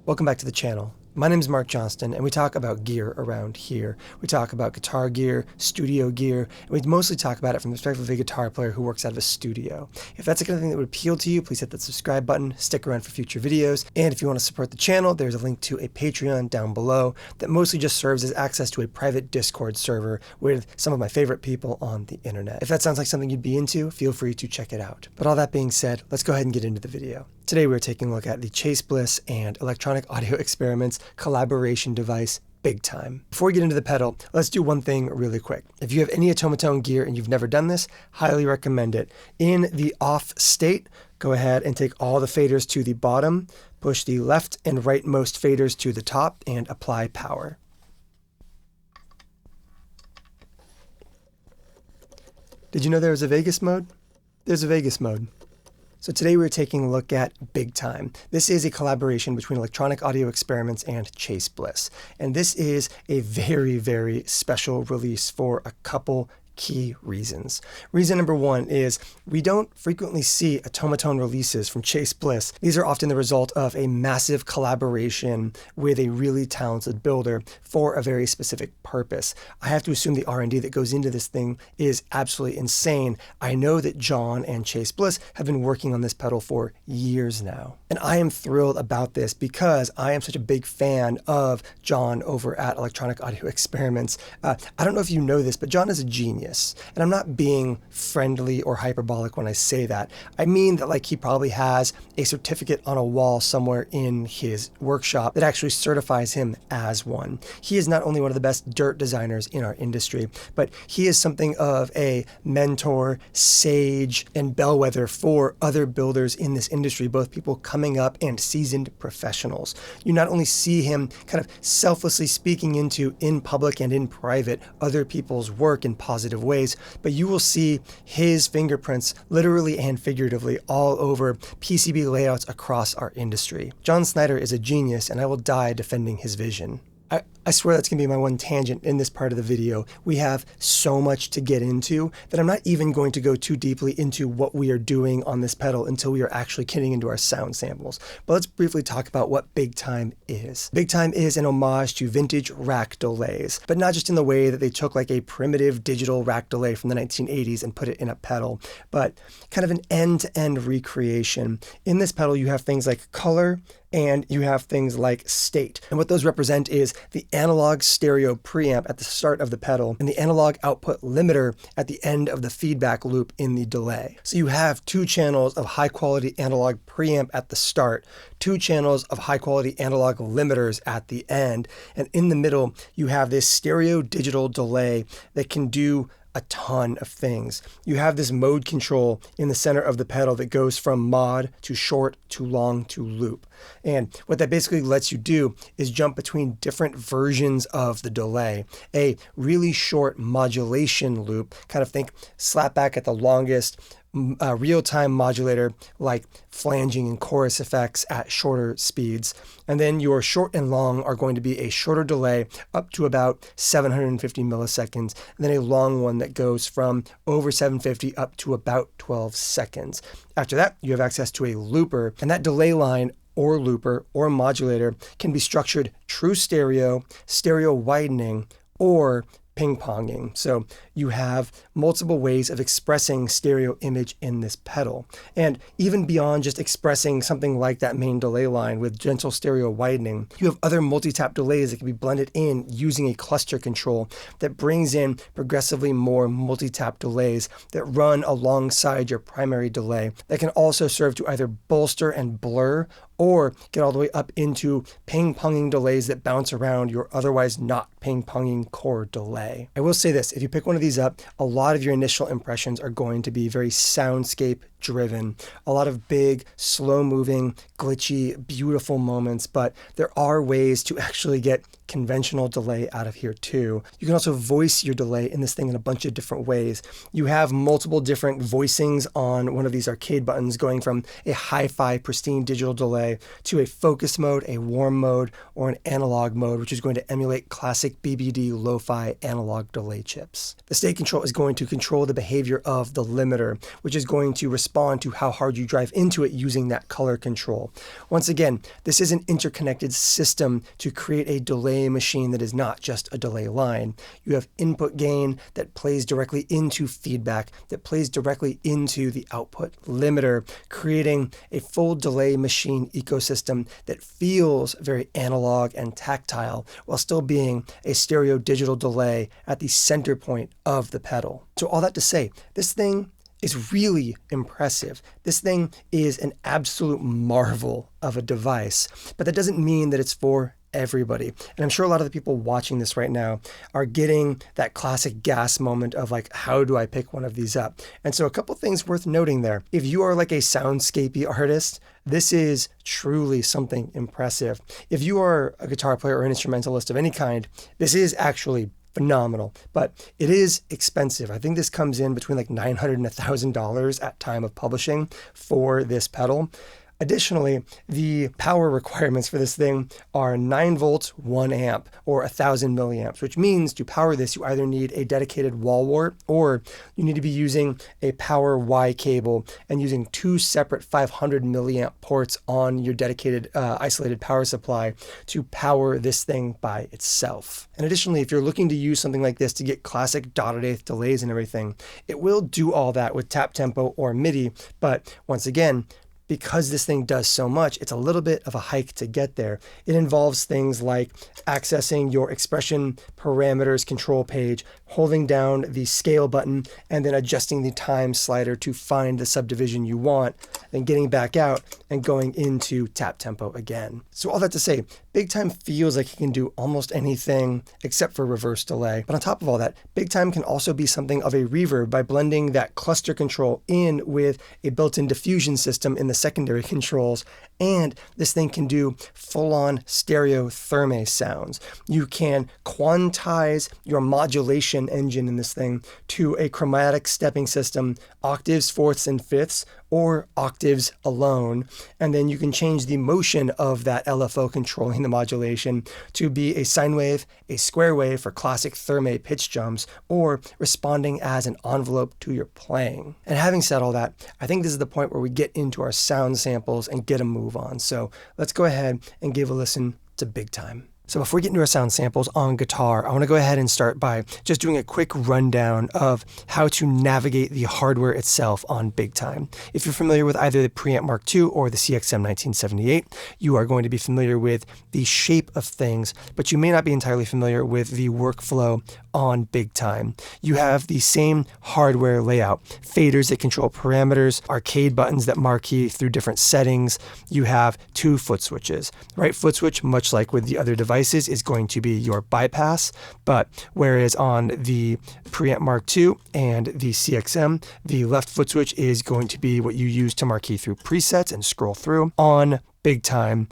Welcome back to the channel. My name is Mark Johnston, and we talk about gear around here. We talk about guitar gear, studio gear, and we mostly talk about it from the perspective of a guitar player who works out of a studio. If that's the kind of thing that would appeal to you, please hit that subscribe button, stick around for future videos, and if you want to support the channel, there's a link to a Patreon down below that mostly just serves as access to a private Discord server with some of my favorite people on the internet. If that sounds like something you'd be into, feel free to check it out. But all that being said, let's go ahead and get into the video. Today we're taking a look at the Chase Bliss and Electronic Audio Experiments collaboration device, Big Time. Before we get into the pedal, let's do one thing really quick. If you have any Automaton gear and you've never done this, highly recommend it. In the off state, go ahead and take all the faders to the bottom, push the left and rightmost faders to the top, and apply power. Did you know there was a Vegas mode? There's a Vegas mode. So today we're taking a look at Big Time. This is a collaboration between Electronic Audio Experiments and Chase Bliss. And this is a very, very special release for a couple key reasons. Reason number one is we don't frequently see Automaton releases from Chase Bliss. These are often the result of a massive collaboration with a really talented builder for a very specific purpose. I have to assume the R&D that goes into this thing is absolutely insane. I know that John and Chase Bliss have been working on this pedal for years now. And I am thrilled about this because I am such a big fan of John over at Electronic Audio Experiments. I don't know if you know this, but John is a genius. And I'm not being friendly or hyperbolic when I say that. I mean that like he probably has a certificate on a wall somewhere in his workshop that actually certifies him as one. He is not only one of the best dirt designers in our industry, but he is something of a mentor, sage, and bellwether for other builders in this industry, both people coming up and seasoned professionals. You not only see him kind of selflessly speaking into, in public and in private, other people's work in positive ways, but you will see his fingerprints literally and figuratively all over PCB layouts across our industry. John Snyder is a genius, and I will die defending his vision. I swear that's going to be my one tangent in this part of the video. We have so much to get into that I'm not even going to go too deeply into what we are doing on this pedal until we are actually getting into our sound samples. But let's briefly talk about what Big Time is. Big Time is an homage to vintage rack delays, but not just in the way that they took like a primitive digital rack delay from the 1980s and put it in a pedal, but kind of an end-to-end recreation. In this pedal, you have things like color, and you have things like state. And what those represent is the analog stereo preamp at the start of the pedal and the analog output limiter at the end of the feedback loop in the delay. So you have two channels of high quality analog preamp at the start, two channels of high quality analog limiters at the end, and in the middle you have this stereo digital delay that can do a ton of things. You have this mode control in the center of the pedal that goes from mod to short to long to loop. And what that basically lets you do is jump between different versions of the delay. A really short modulation loop, kind of think slapback at the longest, real-time modulator like flanging and chorus effects at shorter speeds. And then your short and long are going to be a shorter delay up to about 750 milliseconds, and then a long one that goes from over 750 up to about 12 seconds. After that, you have access to a looper, and that delay line or looper or modulator can be structured true stereo, stereo widening, or ping-ponging. So you have multiple ways of expressing stereo image in this pedal. And even beyond just expressing something like that main delay line with gentle stereo widening, you have other multi-tap delays that can be blended in using a cluster control that brings in progressively more multi-tap delays that run alongside your primary delay that can also serve to either bolster and blur or get all the way up into ping-ponging delays that bounce around your otherwise not ping-ponging core delay. I will say this, if you pick one of these up, a lot of your initial impressions are going to be very soundscape driven, a lot of big, slow-moving, glitchy, beautiful moments, but there are ways to actually get conventional delay out of here too. You can also voice your delay in this thing in a bunch of different ways. You have multiple different voicings on one of these arcade buttons going from a hi-fi pristine digital delay delay to a focus mode, a warm mode, or an analog mode, which is going to emulate classic BBD lo-fi analog delay chips. The state control is going to control the behavior of the limiter, which is going to respond to how hard you drive into it using that color control. Once again, this is an interconnected system to create a delay machine that is not just a delay line. You have input gain that plays directly into feedback, that plays directly into the output limiter, creating a full delay machine ecosystem that feels very analog and tactile while still being a stereo digital delay at the center point of the pedal. So all that to say, this thing is really impressive. This thing is an absolute marvel of a device, but that doesn't mean that it's for everybody. And I'm sure a lot of the people watching this right now are getting that classic gas moment of like, how do I pick one of these up? And so a couple things worth noting there. If you are like a soundscapey artist, this is truly something impressive. If you are a guitar player or an instrumentalist of any kind, this is actually phenomenal, but it is expensive. I think this comes in between like $900 and $1,000 at time of publishing for this pedal. Additionally, the power requirements for this thing are 9 volts, 1 amp, or 1,000 milliamps, which means to power this, you either need a dedicated wall wart or you need to be using a power Y cable and using 2 separate 500 milliamp ports on your dedicated isolated power supply to power this thing by itself. And additionally, if you're looking to use something like this to get classic dotted eighth delays and everything, it will do all that with tap tempo or MIDI, but once again, because this thing does so much, it's a little bit of a hike to get there. It involves things like accessing your expression parameters control page, holding down the scale button, and then adjusting the time slider to find the subdivision you want, then getting back out and going into tap tempo again. So all that to say, Big Time feels like it can do almost anything except for reverse delay. But on top of all that, Big Time can also be something of a reverb by blending that cluster control in with a built-in diffusion system in the secondary controls. And this thing can do full-on stereo therme sounds. You can quantize your modulation engine in this thing to a chromatic stepping system, octaves, fourths, and fifths, or octaves alone. And then you can change the motion of that LFO controlling the modulation to be a sine wave, a square wave for classic therme pitch jumps, or responding as an envelope to your playing. And having said all that, I think this is the point where we get into our sound samples and get a move on. So let's go ahead and give a listen to Big Time. So before we get into our sound samples on guitar, I want to go ahead and start by just doing a quick rundown of how to navigate the hardware itself on Big Time. If you're familiar with either the Preamp Mark II or the CXM 1978, you are going to be familiar with the shape of things, but you may not be entirely familiar with the workflow on Big Time. You have the same hardware layout, faders that control parameters, arcade buttons that marquee through different settings. You have 2 foot switches. Right foot switch, much like with the other devices, is going to be your bypass, but whereas on the Preamp Mark II and the CXM, the left foot switch is going to be what you use to marquee through presets and scroll through. On Big Time,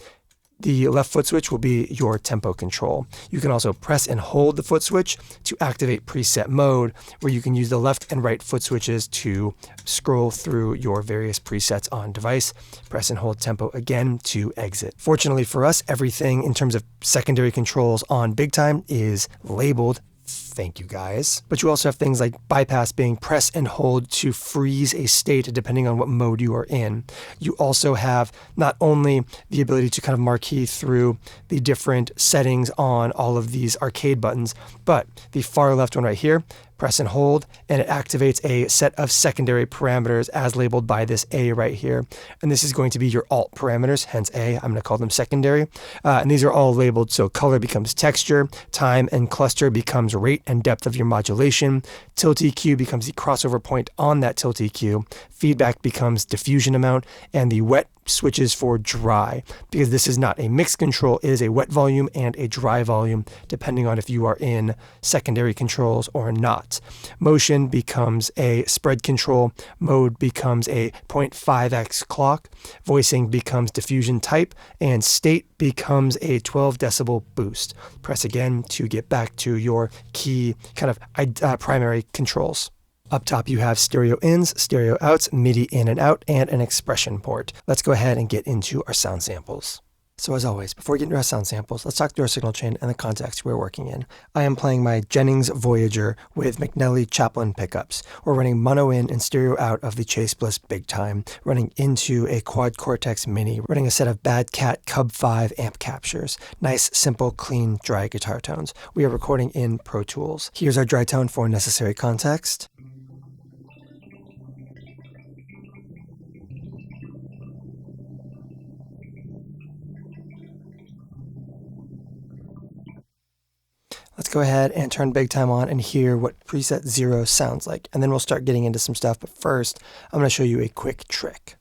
the left foot switch will be your tempo control. You can also press and hold the foot switch to activate preset mode, where you can use the left and right foot switches to scroll through your various presets on device. Press and hold tempo again to exit. Fortunately for us, everything in terms of secondary controls on Big Time is labeled. Thank you guys. But you also have things like bypass being press and hold to freeze a state depending on what mode you are in. You also have not only the ability to kind of marquee through the different settings on all of these arcade buttons, but the far left one right here, press and hold, and it activates a set of secondary parameters as labeled by this A right here. And this is going to be your alt parameters, hence A. I'm going to call them secondary. And these are all labeled, so color becomes texture, time and cluster becomes rate and depth of your modulation, tilt EQ becomes the crossover point on that tilt EQ, feedback becomes diffusion amount, and the wet switches for dry, because this is not a mix control, it is a wet volume and a dry volume, depending on if you are in secondary controls or not. Motion becomes a spread control, mode becomes a 0.5x clock, voicing becomes diffusion type, and state becomes a 12 decibel boost. Press again to get back to your key kind of primary controls. Up top you have stereo ins, stereo outs, MIDI in and out, and an expression port. Let's go ahead and get into our sound samples. So as always, before we get into our sound samples, let's talk through our signal chain and the context we're working in. I am playing my Jennings Voyager with McNelly Chaplin pickups. We're running mono in and stereo out of the Chase Bliss Big Time, running into a Quad Cortex Mini, running a set of Bad Cat Cub 5 amp captures. Nice, simple, clean, dry guitar tones. We are recording in Pro Tools. Here's our dry tone for necessary context. Let's go ahead and turn Big Time on and hear what preset 0 sounds like. And then we'll start getting into some stuff. But first, I'm going to show you a quick trick.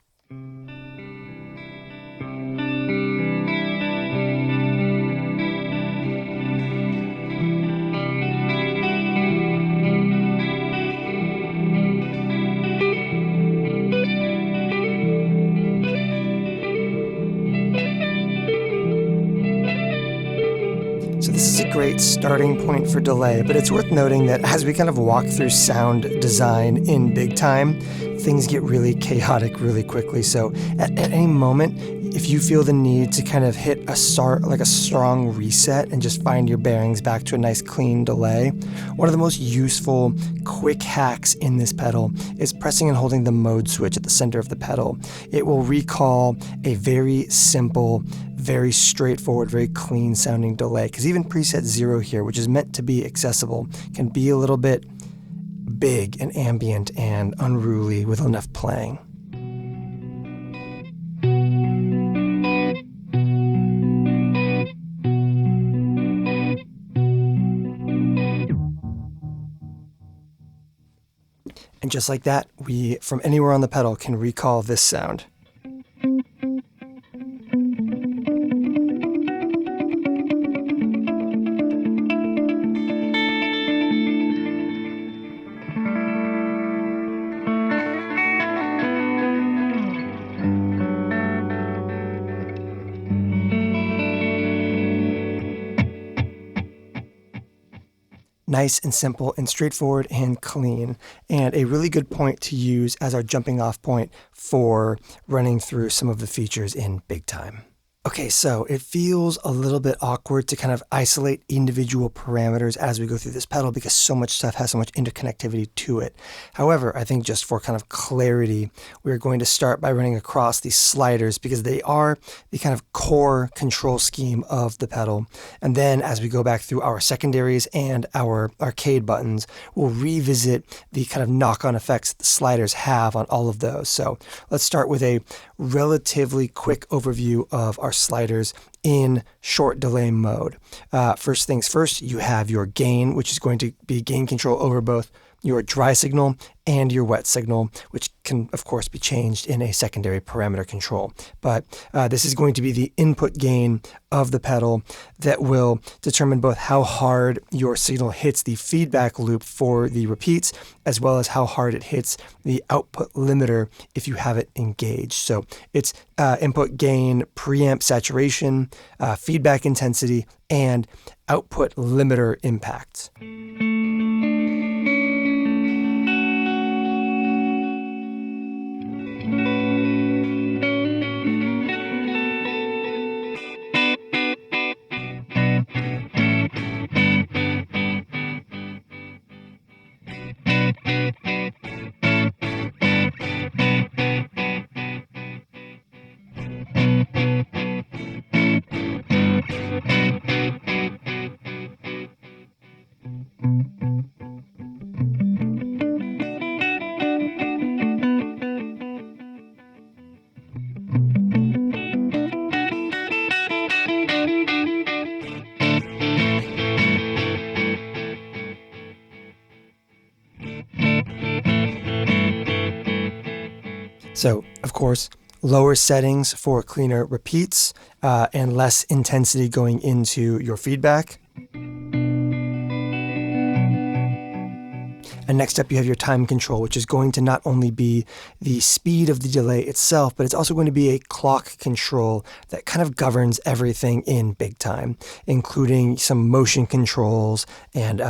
So this is a great starting point for delay, but it's worth noting that as we kind of walk through sound design in Big Time, things get really chaotic really quickly. So at any moment, if you feel the need to kind of hit a strong reset and just find your bearings back to a nice clean delay, one of the most useful quick hacks in this pedal is pressing and holding the mode switch at the center of the pedal. It will recall a very simple, very straightforward, very clean sounding delay, because even preset 0 here, which is meant to be accessible, can be a little bit big and ambient and unruly with enough playing. And just like that, we, from anywhere on the pedal, can recall this sound. Nice and simple and straightforward and clean, and a really good point to use as our jumping off point for running through some of the features in Big Time. Okay, so it feels a little bit awkward to kind of isolate individual parameters as we go through this pedal because so much stuff has so much interconnectivity to it. However, I think just for kind of clarity, we're going to start by running across these sliders because they are the kind of core control scheme of the pedal. And then as we go back through our secondaries and our arcade buttons, we'll revisit the kind of knock-on effects the sliders have on all of those. So let's start with a relatively quick overview of our sliders in short delay mode. First things first, you have your gain, which is going to be gain control over both your dry signal and your wet signal, which can of course be changed in a secondary parameter control. But this is going to be the input gain of the pedal that will determine both how hard your signal hits the feedback loop for the repeats, as well as how hard it hits the output limiter if you have it engaged. So it's input gain, preamp saturation, feedback intensity, and output limiter impact. So, of course, lower settings for cleaner repeats and less intensity going into your feedback. And next up, you have your time control, which is going to not only be the speed of the delay itself, but it's also going to be a clock control that kind of governs everything in Big Time, including some motion controls and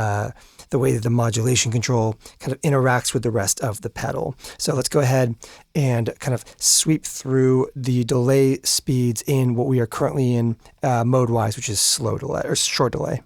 the way that the modulation control kind of interacts with the rest of the pedal. So let's go ahead and kind of sweep through the delay speeds in what we are currently in mode-wise, which is slow delay or short delay.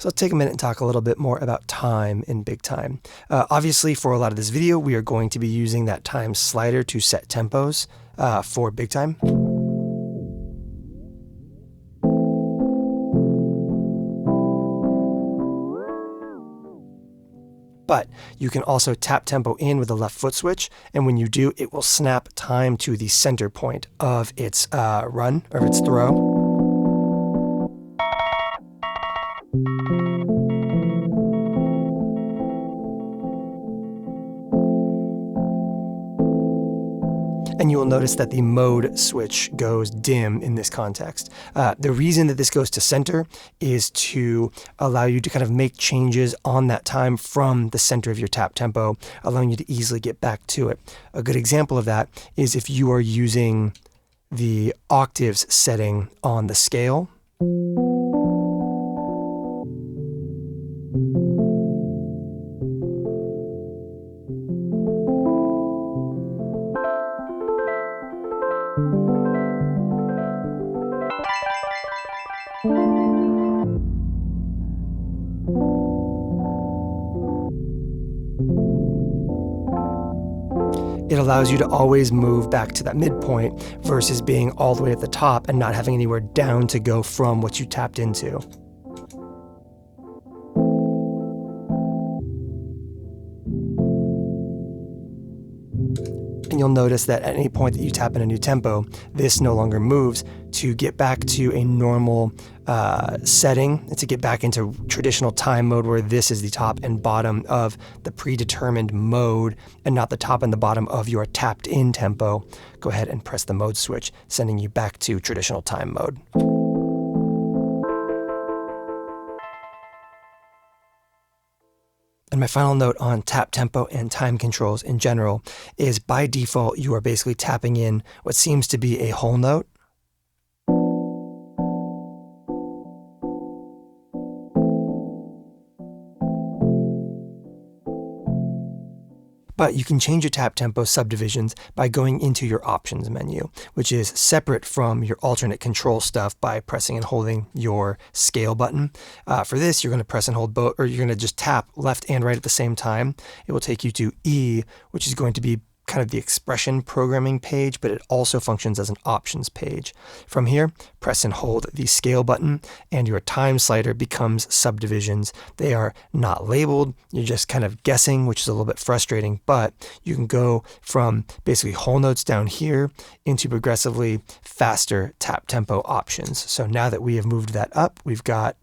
So let's take a minute and talk a little bit more about time in big time. Obviously, for a lot of this video, we are going to be using that time slider to set tempos for big time. But you can also tap tempo in with the left foot switch, and when you do, it will snap time to the center point of its run, or its throw. And you will notice that the mode switch goes dim in this context. The reason that this goes to center is to allow you to kind of make changes on that time from the center of your tap tempo, allowing you to easily get back to it. A good example of that is if you are using the octaves setting on the scale. It allows you to always move back to that midpoint versus being all the way at the top and not having anywhere down to go from what you tapped into. And you'll notice that at any point that you tap in a new tempo, this no longer moves to get back to a normal setting, and to get back into traditional time mode where this is the top and bottom of the predetermined mode and not the top and the bottom of your tapped in tempo. Go ahead and press the mode switch, sending you back to traditional time mode. And my final note on tap tempo and time controls in general is by default, you are basically tapping in what seems to be a whole note. But you can change your tap tempo subdivisions by going into your options menu, which is separate from your alternate control stuff by pressing and holding your scale button. For this, you're going to press and hold both, or you're going to just tap left and right at the same time. It will take you to E, which is going to be kind of the expression programming page, but it also functions as an options page. From here, press and hold the scale button and your time slider becomes subdivisions. They are not labeled. You're just kind of guessing, which is a little bit frustrating, but you can go from basically whole notes down here into progressively faster tap tempo options. So now that we have moved that up, we've got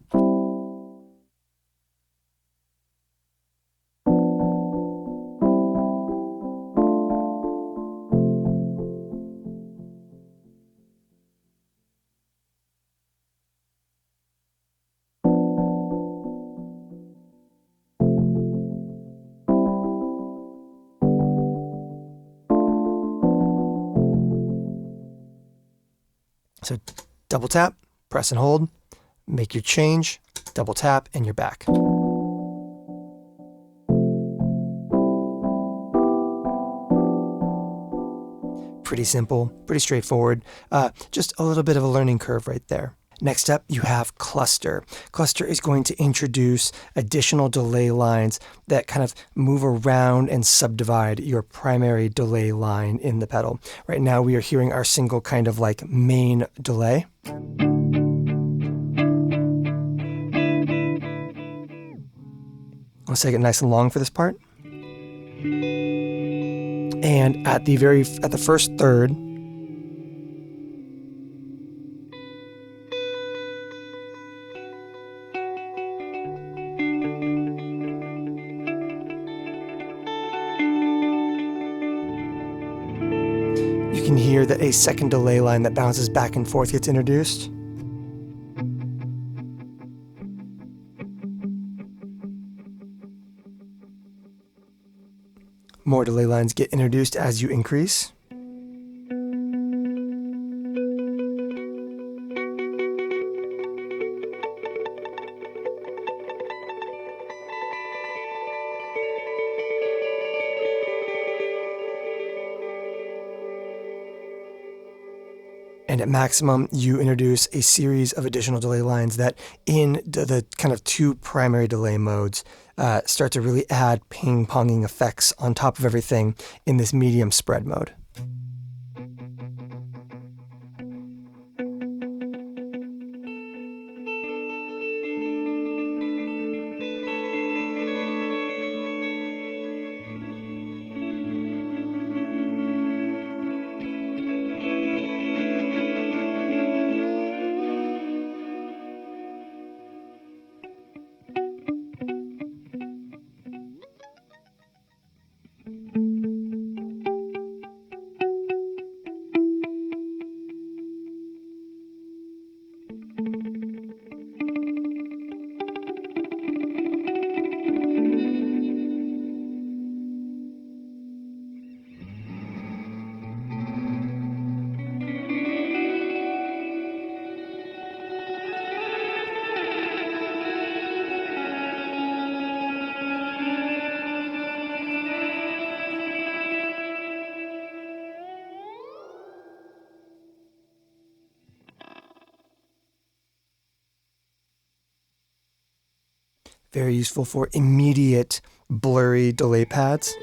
so double tap, press and hold, make your change, double tap, and you're back. Pretty simple, pretty straightforward. Just a little bit of a learning curve right there. Next up, you have cluster. Cluster is going to introduce additional delay lines that kind of move around and subdivide your primary delay line in the pedal. Right now, we are hearing our single kind of like main delay. Let's take it nice and long for this part. And at the first third, you can hear that a second delay line that bounces back and forth gets introduced. More delay lines get introduced as you increase. And at maximum, you introduce a series of additional delay lines that in the kind of two primary delay modes start to really add ping-ponging effects on top of everything in this medium spread mode. Very useful for immediate blurry delay pads.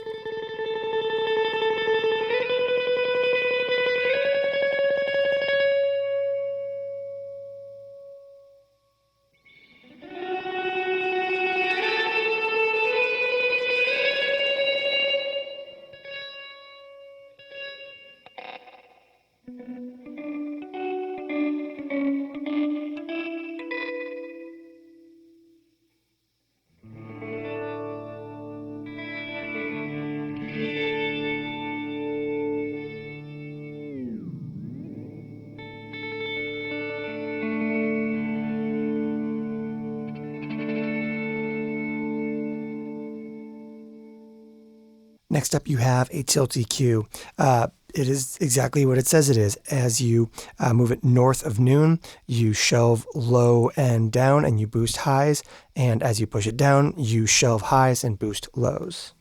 Next up, you have a tilt EQ. It is exactly what it says it is. As you move it north of noon, you shelve low and down and you boost highs. And as you push it down, you shelve highs and boost lows.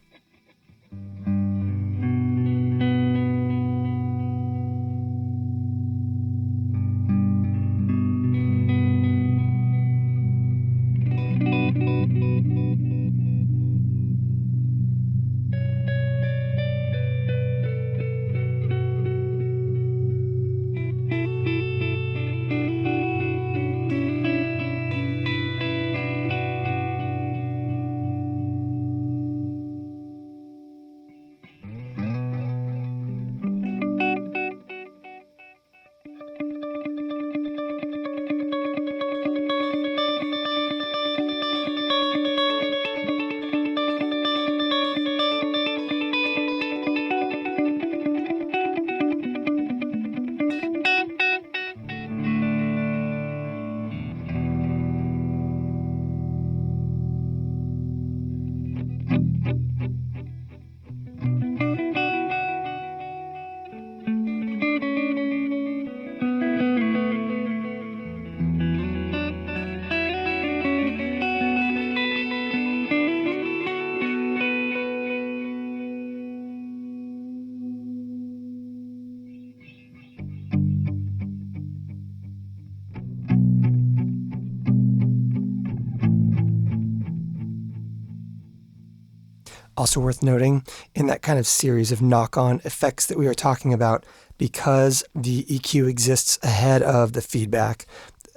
Also worth noting, in that kind of series of knock-on effects that we were talking about, because the EQ exists ahead of the feedback,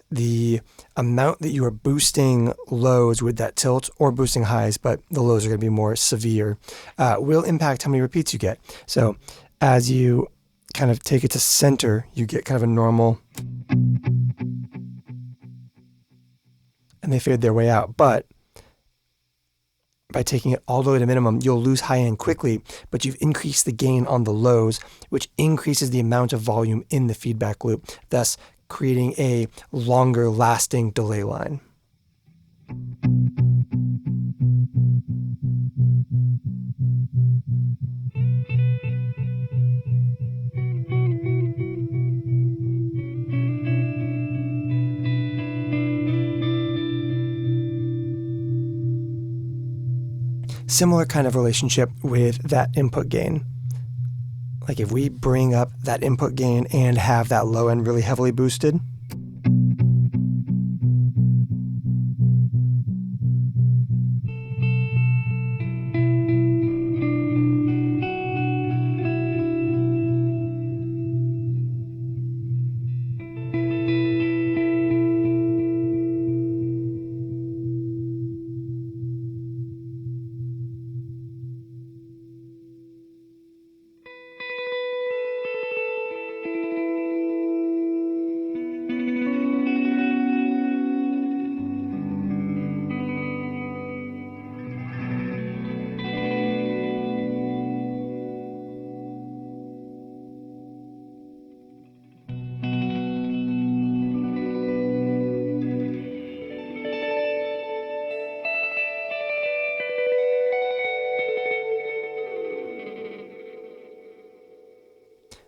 the amount that you are boosting lows with that tilt, or boosting highs, but the lows are going to be more severe, will impact how many repeats you get. So as you kind of take it to center, you get kind of a normal, and they fade their way out. But by taking it all the way to minimum, you'll lose high end quickly, but you've increased the gain on the lows, which increases the amount of volume in the feedback loop, thus creating a longer lasting delay line. Similar kind of relationship with that input gain. Like if we bring up that input gain and have that low end really heavily boosted,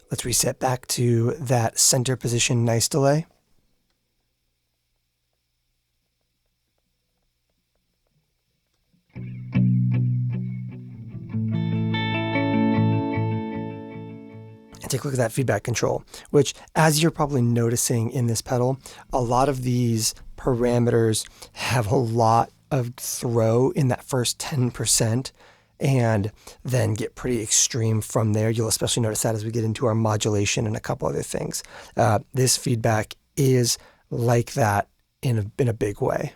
let's reset back to that center position nice delay. And take a look at that feedback control, which, as you're probably noticing in this pedal, a lot of these parameters have a lot of throw in that first 10%. And then get pretty extreme from there. You'll especially notice that as we get into our modulation and a couple other things. This feedback is like that in a big way.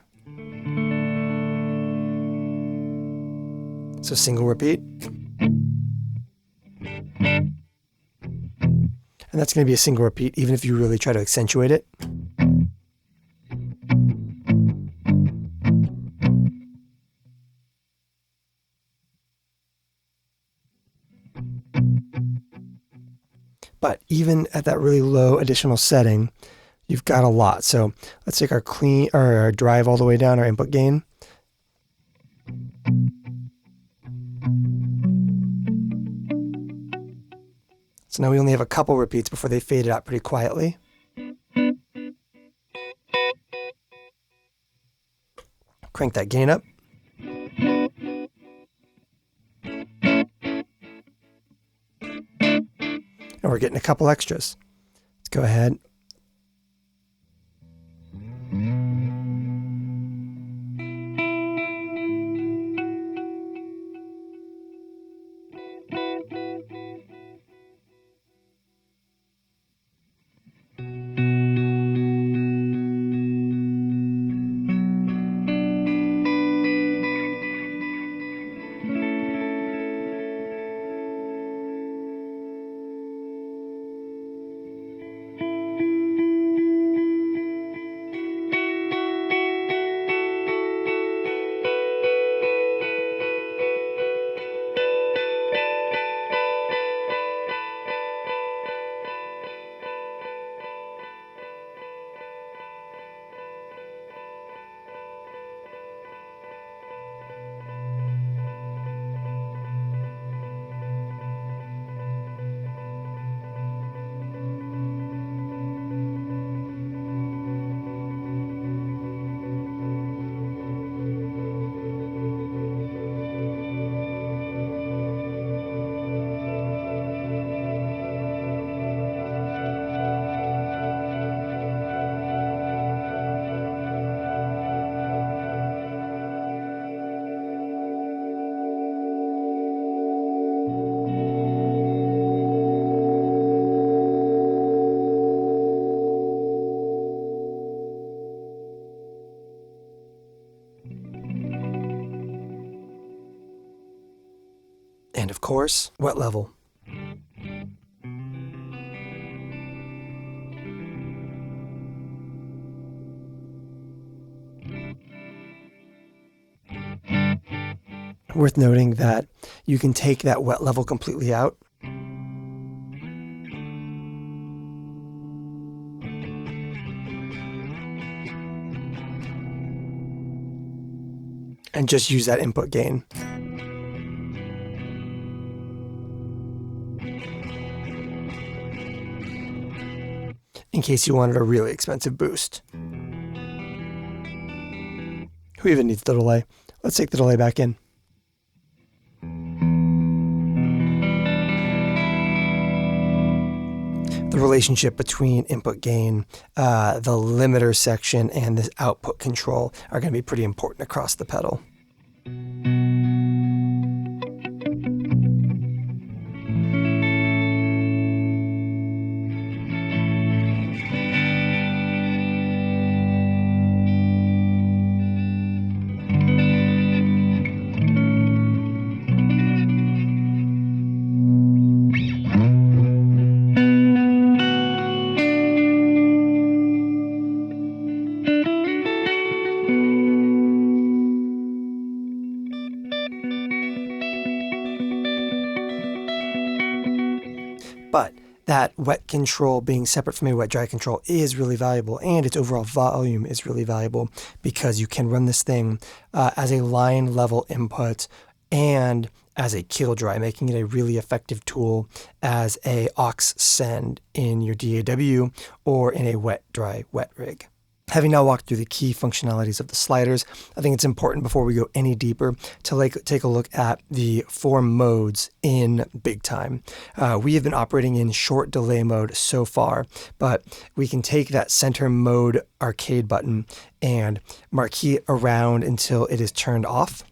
So single repeat. And that's going to be a single repeat, even if you really try to accentuate it. But even at that really low additional setting, you've got a lot. So let's take our clean or our drive all the way down, our input gain. So now we only have a couple repeats before they fade it out pretty quietly. Crank that gain up. And we're getting a couple extras. Let's go ahead. And of course, wet level. Worth noting that you can take that wet level completely out. And just use that input gain. In case you wanted a really expensive boost. Who even needs the delay? Let's take the delay back in. The relationship between input gain, the limiter section, and this output control are going to be pretty important across the pedal. But that wet control being separate from a wet dry control is really valuable, and its overall volume is really valuable because you can run this thing as a line level input and as a kill dry, making it a really effective tool as a aux send in your DAW or in a wet dry wet rig. Having now walked through the key functionalities of the sliders, I think it's important before we go any deeper to take a look at the 4 modes in Big Time. We have been operating in short delay mode so far, but we can take that center mode arcade button and marquee it around until it is turned off.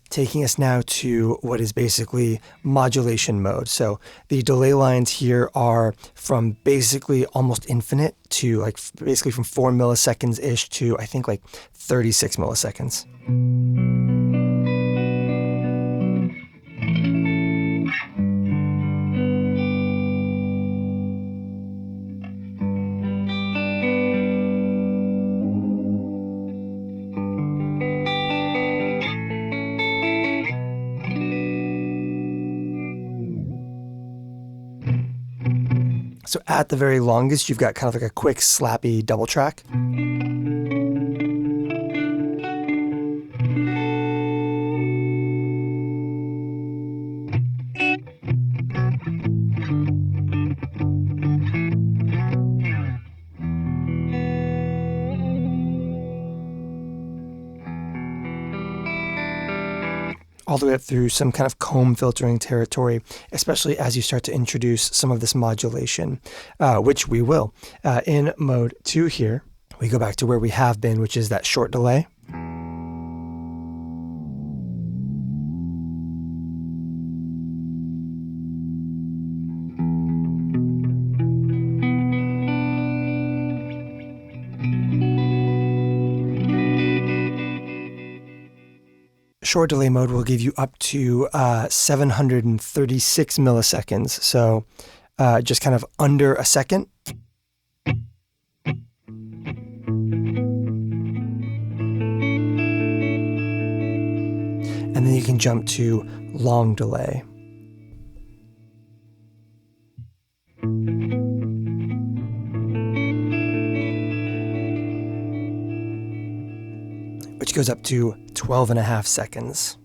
Taking us now to what is basically modulation mode. So the delay lines here are from basically almost infinite to like basically from 4 milliseconds-ish to I think like 36 milliseconds. So at the very longest, you've got kind of like a quick, slappy double track. All the way up through some kind of comb filtering territory, especially as you start to introduce some of this modulation, which we will. In mode 2 here, we go back to where we have been, which is that short delay. Short delay mode will give you up to 736 milliseconds, so just kind of under a second. And then you can jump to long delay. Which goes up to 12.5 seconds.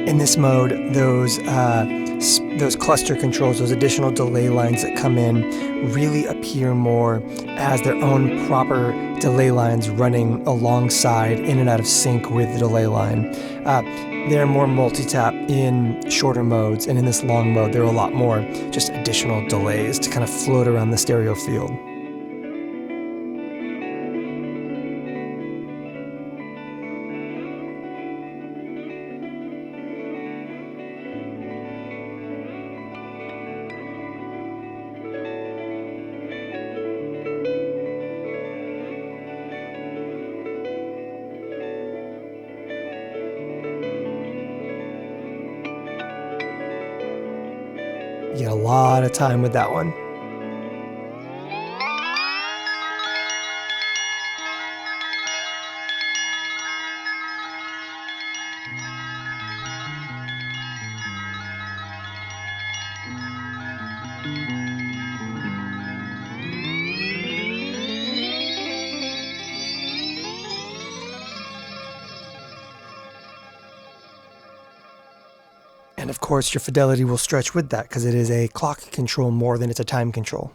In this mode, those those cluster controls, those additional delay lines that come in, really appear more as their own proper delay lines running alongside, in and out of sync with the delay line. They're more multi-tap in shorter modes, and in this long mode there are a lot more just additional delays to kind of float around the stereo field. You get a lot of time with that one. And of course, your fidelity will stretch with that because it is a clock control more than it's a time control.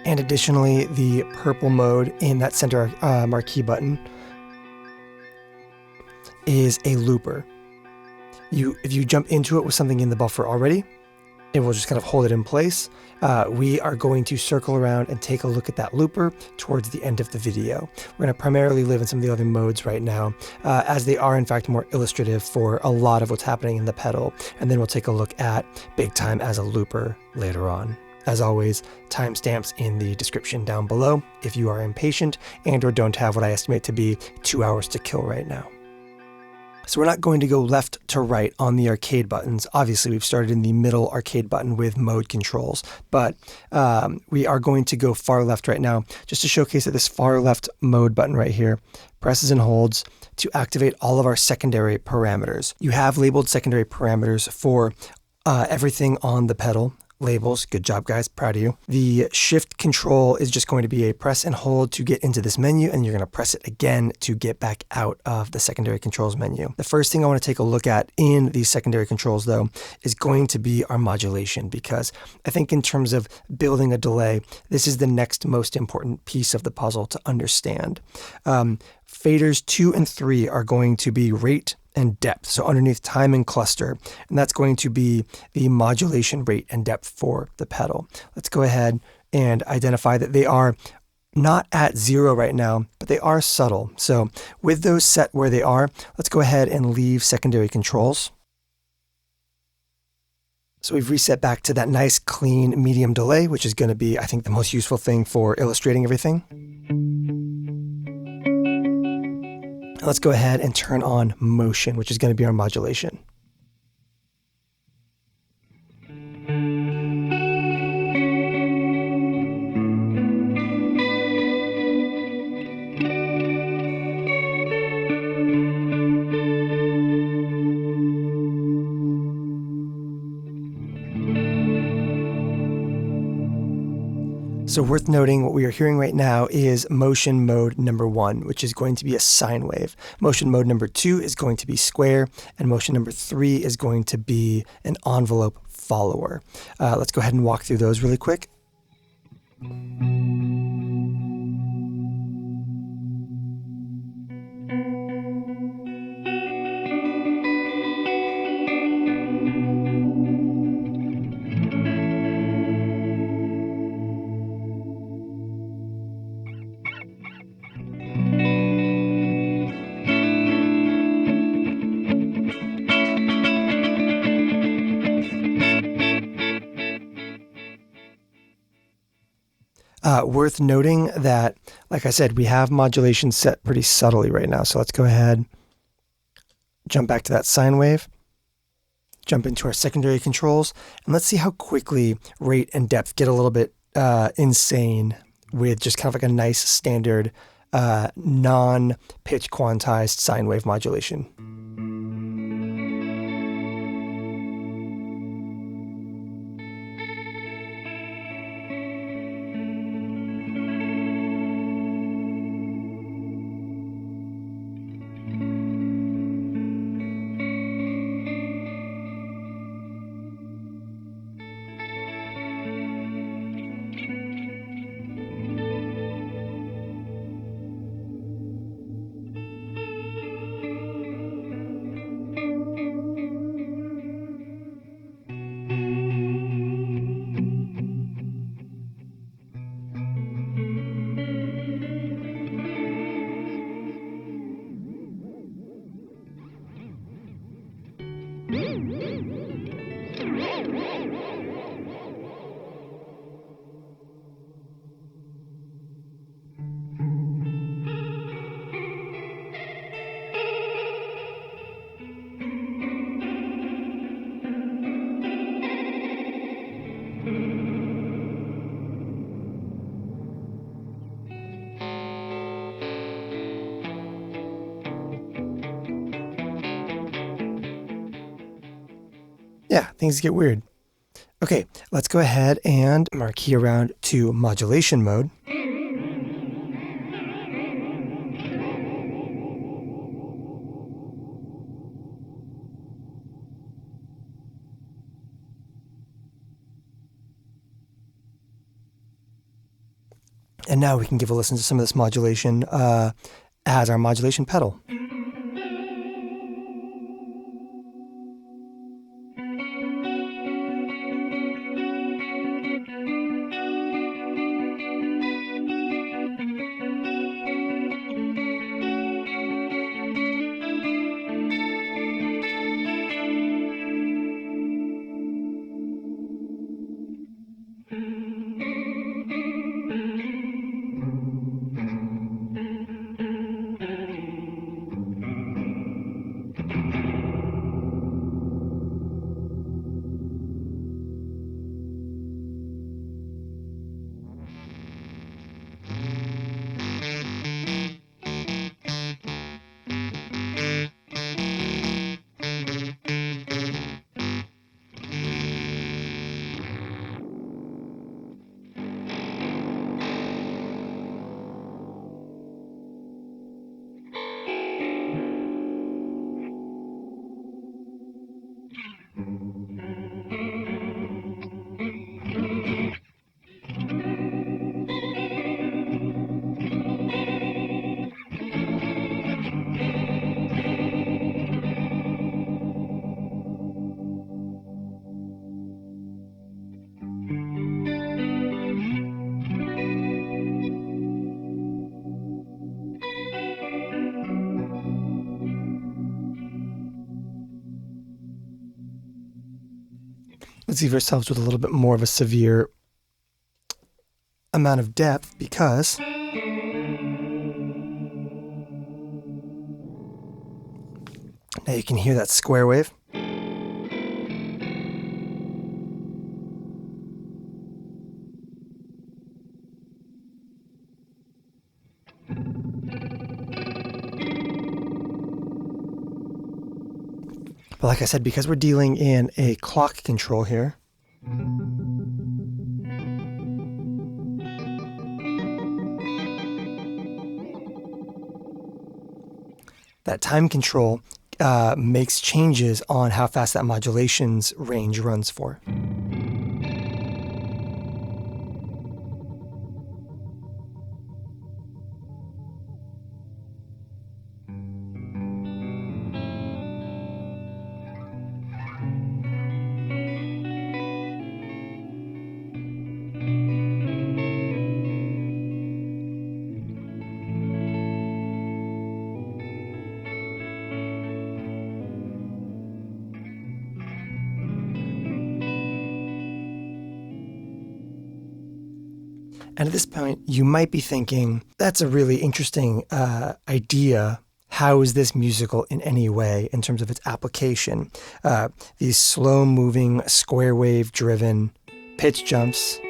And additionally, the purple mode in that center marquee button is a looper. If you jump into it with something in the buffer already, it will just kind of hold it in place. We are going to circle around and take a look at that looper towards the end of the video. We're going to primarily live in some of the other modes right now, as they are in fact more illustrative for a lot of what's happening in the pedal. And then we'll take a look at Big Time as a looper later on. As always, timestamps in the description down below if you are impatient and or don't have what I estimate to be 2 hours to kill right now. So we're not going to go left to right on the arcade buttons. Obviously, we've started in the middle arcade button with mode controls, but we are going to go far left right now just to showcase that this far left mode button right here presses and holds to activate all of our secondary parameters. You have labeled secondary parameters for everything on the pedal. Labels. Good job, guys. Proud of you. The shift control is just going to be a press and hold to get into this menu, and you're going to press it again to get back out of the secondary controls menu. The first thing I want to take a look at in these secondary controls, though, is going to be our modulation, because I think in terms of building a delay, this is the next most important piece of the puzzle to understand. Faders 2 and 3 are going to be rate and depth, so underneath time and cluster, and that's going to be the modulation rate and depth for the pedal. Let's go ahead and identify that they are not at 0 right now, but they are subtle. So with those set where they are, let's go ahead and leave secondary controls. So we've reset back to that nice clean medium delay, which is going to be, I think, the most useful thing for illustrating everything. Let's go ahead and turn on motion, which is going to be our modulation. So worth noting, what we are hearing right now is motion mode number 1, which is going to be a sine wave. Motion mode number 2 is going to be square, and motion number 3 is going to be an envelope follower. Let's go ahead and walk through those really quick. Worth noting that, like I said, we have modulation set pretty subtly right now. So let's go ahead, jump back to that sine wave, jump into our secondary controls, and let's see how quickly rate and depth get a little bit insane with just kind of like a nice standard non-pitch quantized sine wave modulation. Yeah, things get weird. Okay, let's go ahead and marquee around to modulation mode. And now we can give a listen to some of this modulation as our modulation pedal. Let's leave ourselves with a little bit more of a severe amount of depth, because now you can hear that square wave. But like I said, because we're dealing in a clock control here, that time control makes changes on how fast that modulation's range runs for. And at this point, you might be thinking, that's a really interesting idea. How is this musical in any way in terms of its application? These slow-moving, square wave-driven pitch jumps.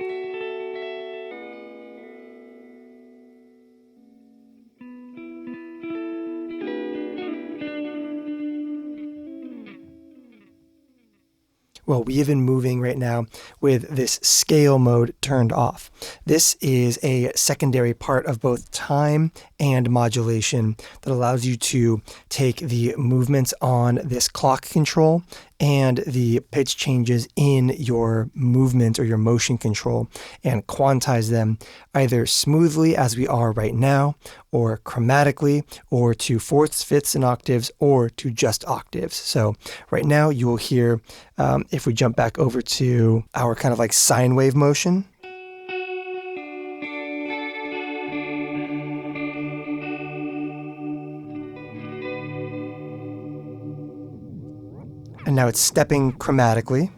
Well, we have been moving right now with this scale mode turned off. This is a secondary part of both time and modulation that allows you to take the movements on this clock control and the pitch changes in your movement or your motion control and quantize them either smoothly as we are right now, or chromatically, or to fourths, fifths, and octaves, or to just octaves. So right now you will hear, if we jump back over to our kind of like sine wave motion, and now it's stepping chromatically.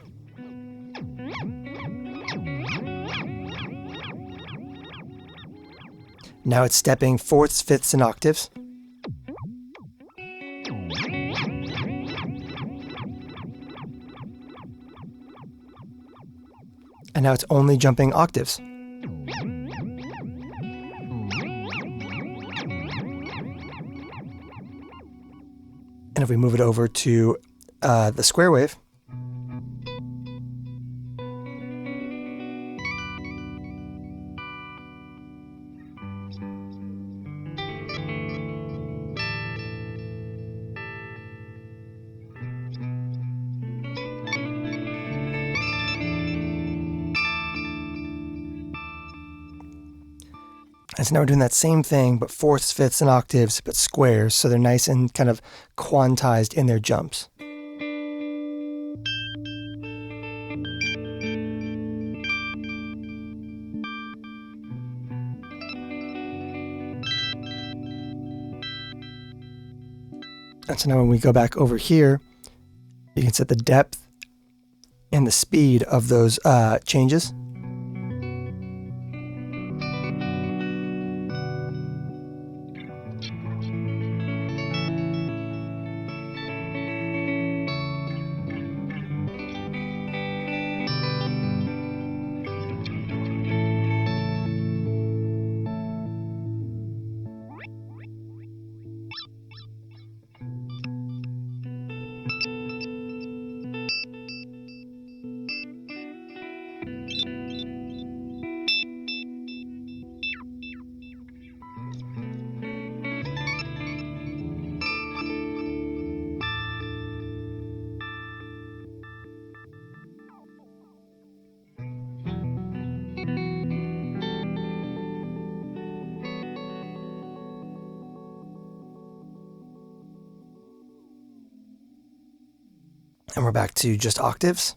Now it's stepping fourths, fifths, and octaves. And now it's only jumping octaves. And if we move it over to the square wave, and so now we're doing that same thing, but fourths, fifths, and octaves, but squares, so they're nice and kind of quantized in their jumps. And so now when we go back over here, you can set the depth and the speed of those changes. And we're back to just octaves.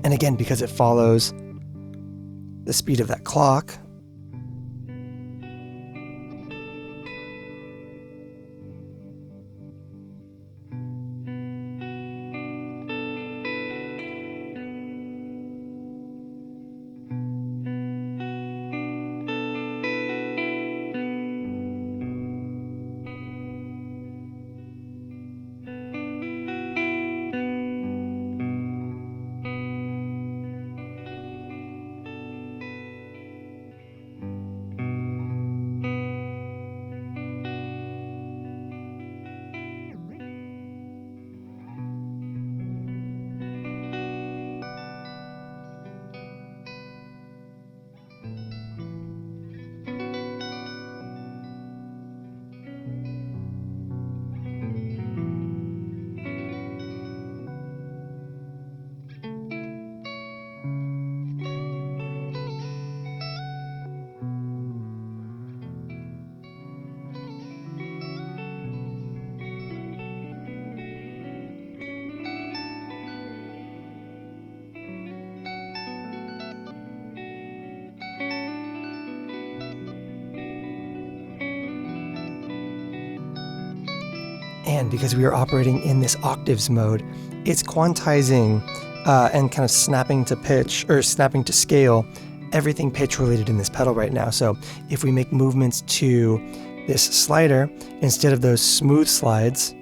And again, because it follows the speed of that clock, And because we are operating in this octaves mode, it's quantizing and kind of snapping to pitch or snapping to scale everything pitch related in this pedal right now. So if we make movements to this slider, instead of those smooth slides,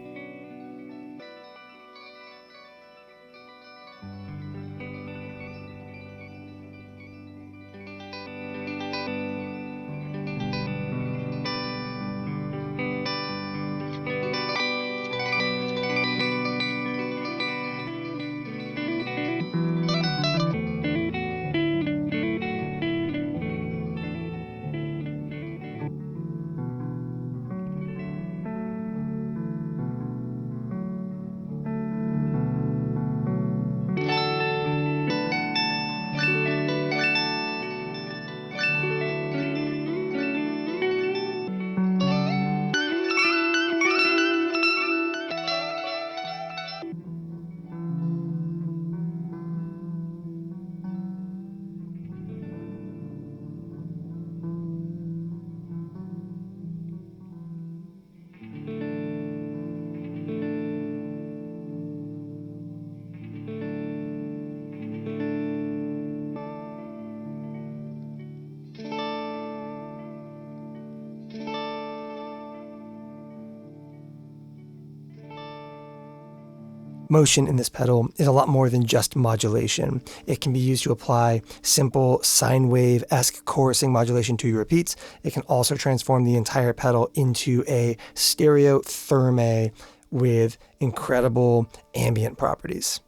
motion in this pedal is a lot more than just modulation. It can be used to apply simple sine wave-esque chorusing modulation to your repeats. It can also transform the entire pedal into a stereo therme with incredible ambient properties.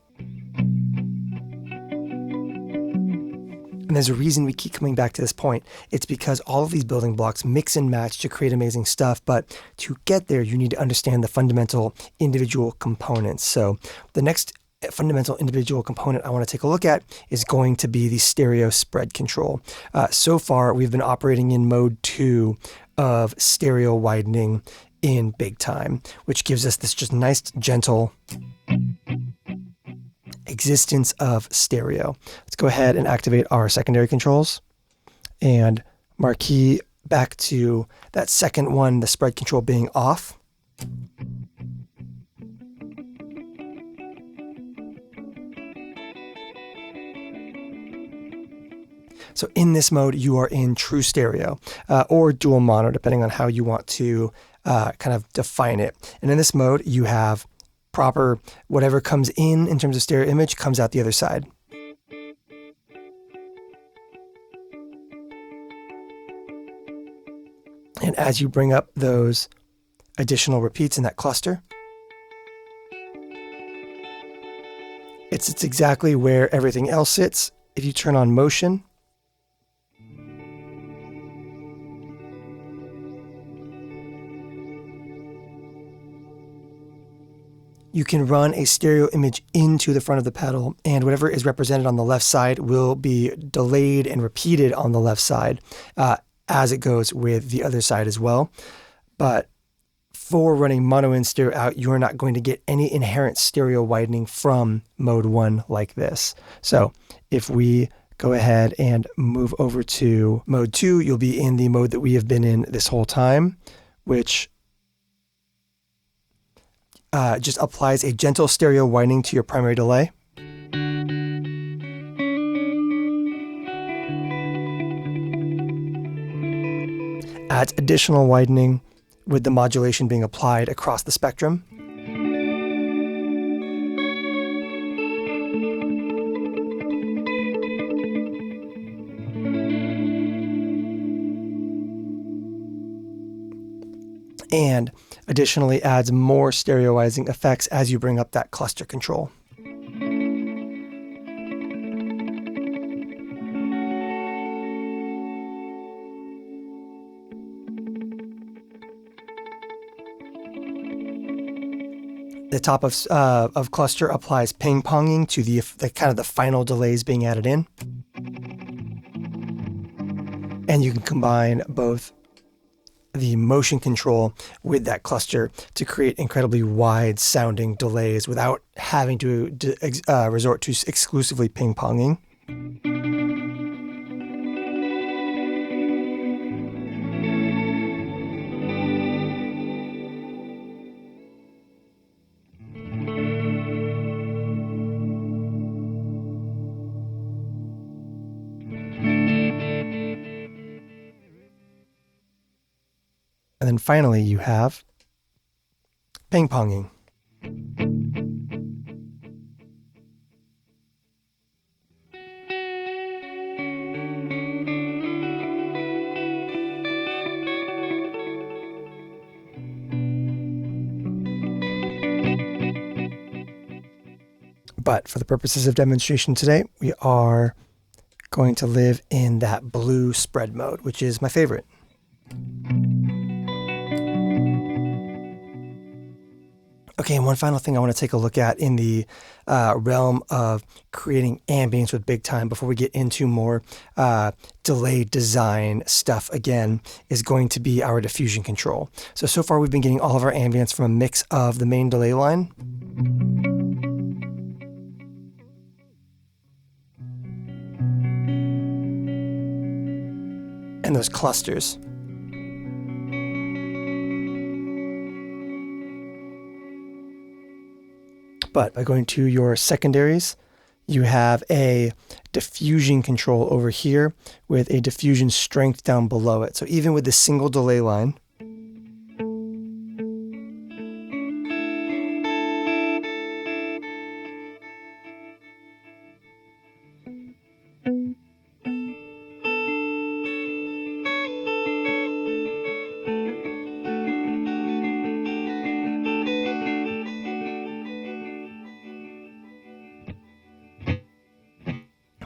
And there's a reason we keep coming back to this point. It's because all of these building blocks mix and match to create amazing stuff, but to get there, you need to understand the fundamental individual components. So the next fundamental individual component I want to take a look at is going to be the stereo spread control. So far, we've been operating in mode 2 of stereo widening in big time, which gives us this just nice, gentle existence of stereo. Let's go ahead and activate our secondary controls and marquee back to that second one, the spread control being off. So in this mode, you are in true stereo or dual mono, depending on how you want to kind of define it. And in this mode, you have proper, whatever comes in terms of stereo image comes out the other side. And as you bring up those additional repeats in that cluster, it sits exactly where everything else sits. If you turn on motion, you can run a stereo image into the front of the pedal, and whatever is represented on the left side will be delayed and repeated on the left side as it goes with the other side as well. But for running mono in, stereo out, you are not going to get any inherent stereo widening from mode 1 like this. So if we go ahead and move over to mode 2, you'll be in the mode that we have been in this whole time, which just applies a gentle stereo widening to your primary delay. Adds additional widening with the modulation being applied across the spectrum. And additionally adds more stereoizing effects as you bring up that cluster control. The top of cluster applies ping-ponging to the kind of the final delays being added in. And you can combine both the motion control with that cluster to create incredibly wide sounding delays without having to resort to exclusively ping-ponging. And then finally, you have ping-ponging. But for the purposes of demonstration today, we are going to live in that blue spread mode, which is my favorite. Okay, and one final thing I want to take a look at in the realm of creating ambience with big time before we get into more delay design stuff again is going to be our diffusion control. So far we've been getting all of our ambience from a mix of the main delay line and those clusters. But by going to your secondaries, you have a diffusion control over here with a diffusion strength down below it. So even with this single delay line,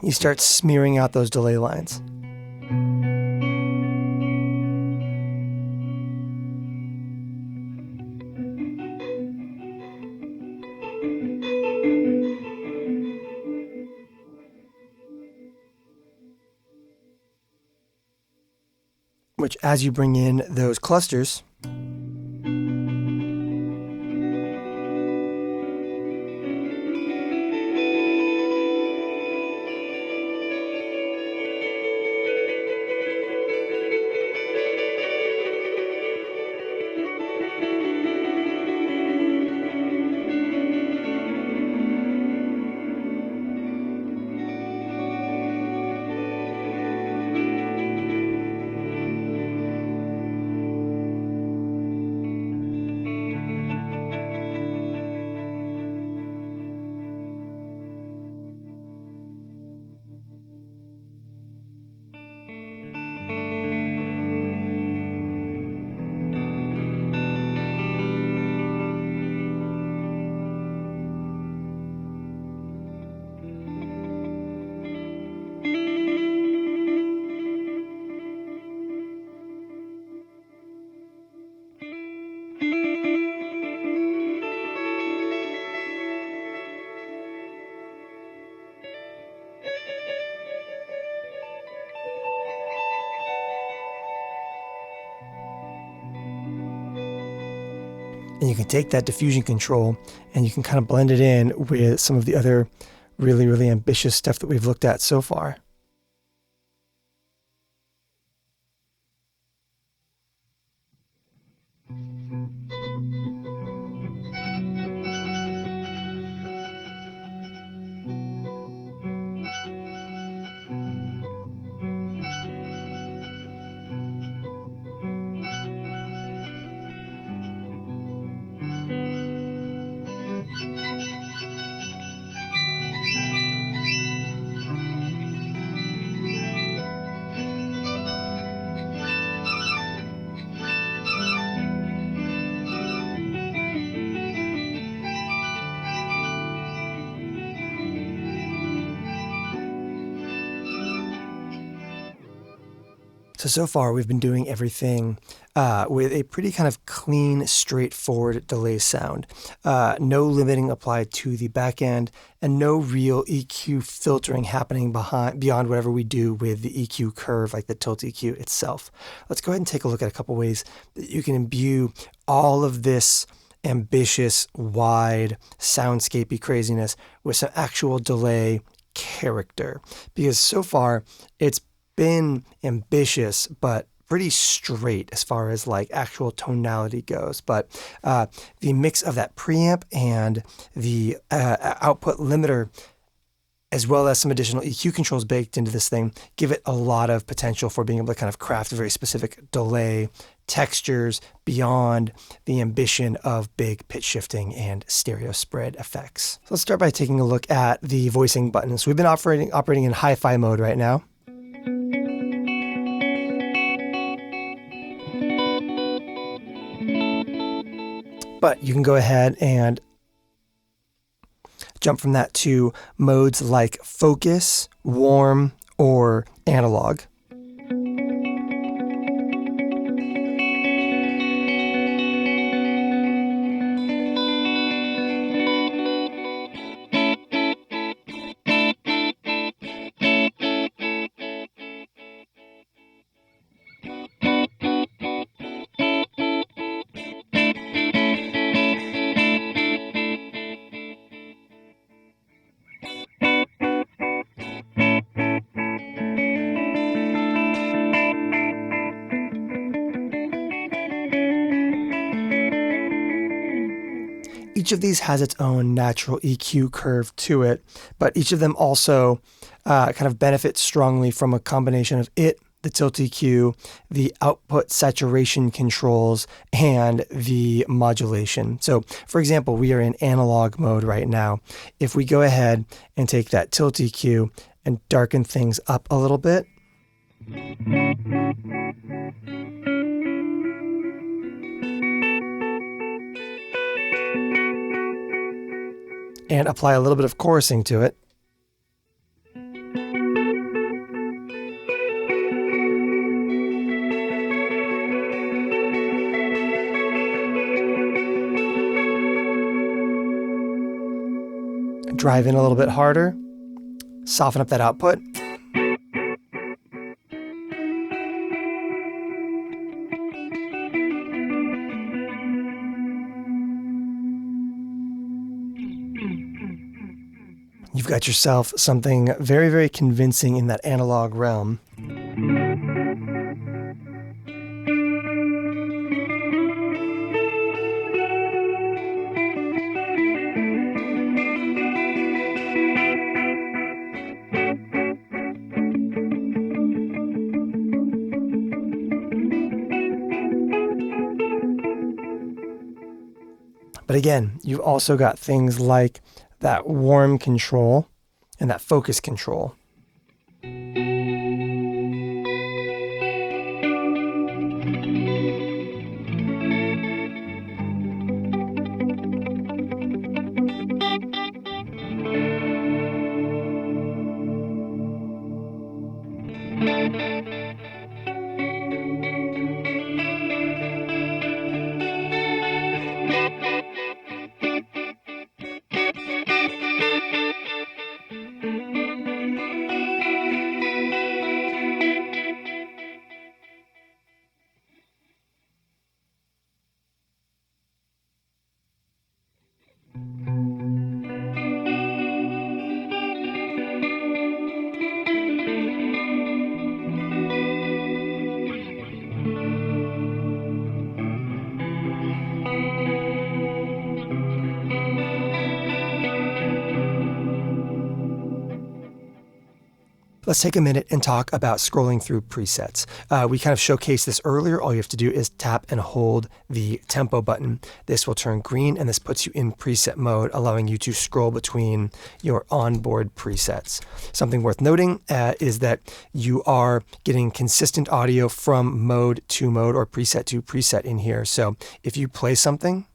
you start smearing out those delay lines. Which, as you bring in those clusters, and you can take that diffusion control and you can kind of blend it in with some of the other really, really ambitious stuff that we've looked at so far. So far we've been doing everything with a pretty kind of clean, straightforward delay sound. No limiting applied to the back end and no real EQ filtering happening beyond whatever we do with the EQ curve, like the tilt EQ itself. Let's go ahead and take a look at a couple ways that you can imbue all of this ambitious, wide, soundscapey craziness with some actual delay character. Because so far it's been ambitious, but pretty straight as far as like actual tonality goes. But the mix of that preamp and the output limiter as well as some additional EQ controls baked into this thing, give it a lot of potential for being able to kind of craft a very specific delay, textures beyond the ambition of big pitch shifting and stereo spread effects. So let's start by taking a look at the voicing buttons. So we've been operating in hi-fi mode right now. But you can go ahead and jump from that to modes like focus, warm, or analog. Each of these has its own natural EQ curve to it, but each of them also kind of benefits strongly from a combination of the tilt EQ, the output saturation controls, and the modulation. So for example, we are in analog mode right now. If we go ahead and take that tilt EQ and darken things up a little bit, and apply a little bit of chorusing to it, drive in a little bit harder, soften up that output. You've got yourself something very, very convincing in that analog realm. But again, you've also got things like that warm control and that focus control. Let's take a minute and talk about scrolling through presets. We kind of showcased this earlier. All you have to do is tap and hold the tempo button. This will turn green, and this puts you in preset mode, allowing you to scroll between your onboard presets. Something worth noting is that you are getting consistent audio from mode to mode or preset to preset in here. So if you play something,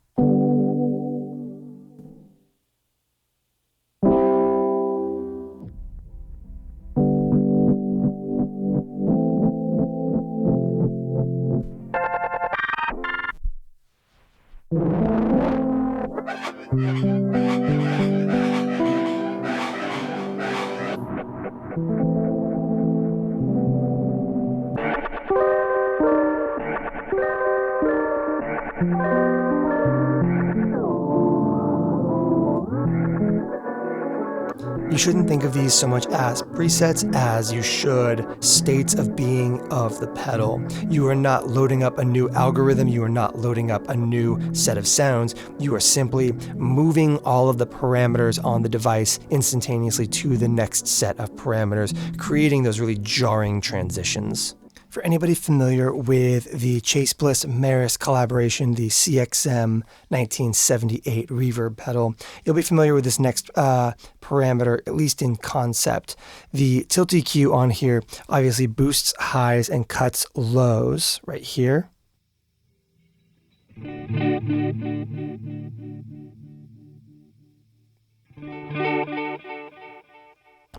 You shouldn't think of these so much as presets as you should states of being of the pedal. You are not loading up a new algorithm, you are not loading up a new set of sounds, you are simply moving all of the parameters on the device instantaneously to the next set of parameters, creating those really jarring transitions. For anybody familiar with the Chase Bliss Maris collaboration, the CXM 1978 reverb pedal, you'll be familiar with this next parameter, at least in concept. The tilt EQ on here obviously boosts highs and cuts lows right here.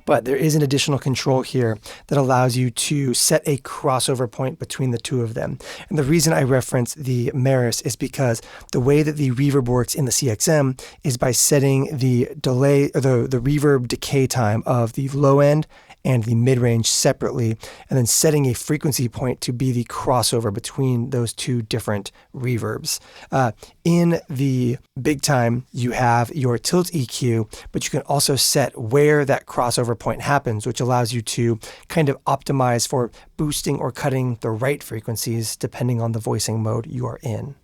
But there is an additional control here that allows you to set a crossover point between the two of them. And the reason I reference the Maris is because the way that the reverb works in the CXM is by setting the delay, or the reverb decay time of the low end and the mid-range separately, and then setting a frequency point to be the crossover between those two different reverbs. In the big time, you have your tilt EQ, but you can also set where that crossover point happens, which allows you to kind of optimize for boosting or cutting the right frequencies depending on the voicing mode you are in.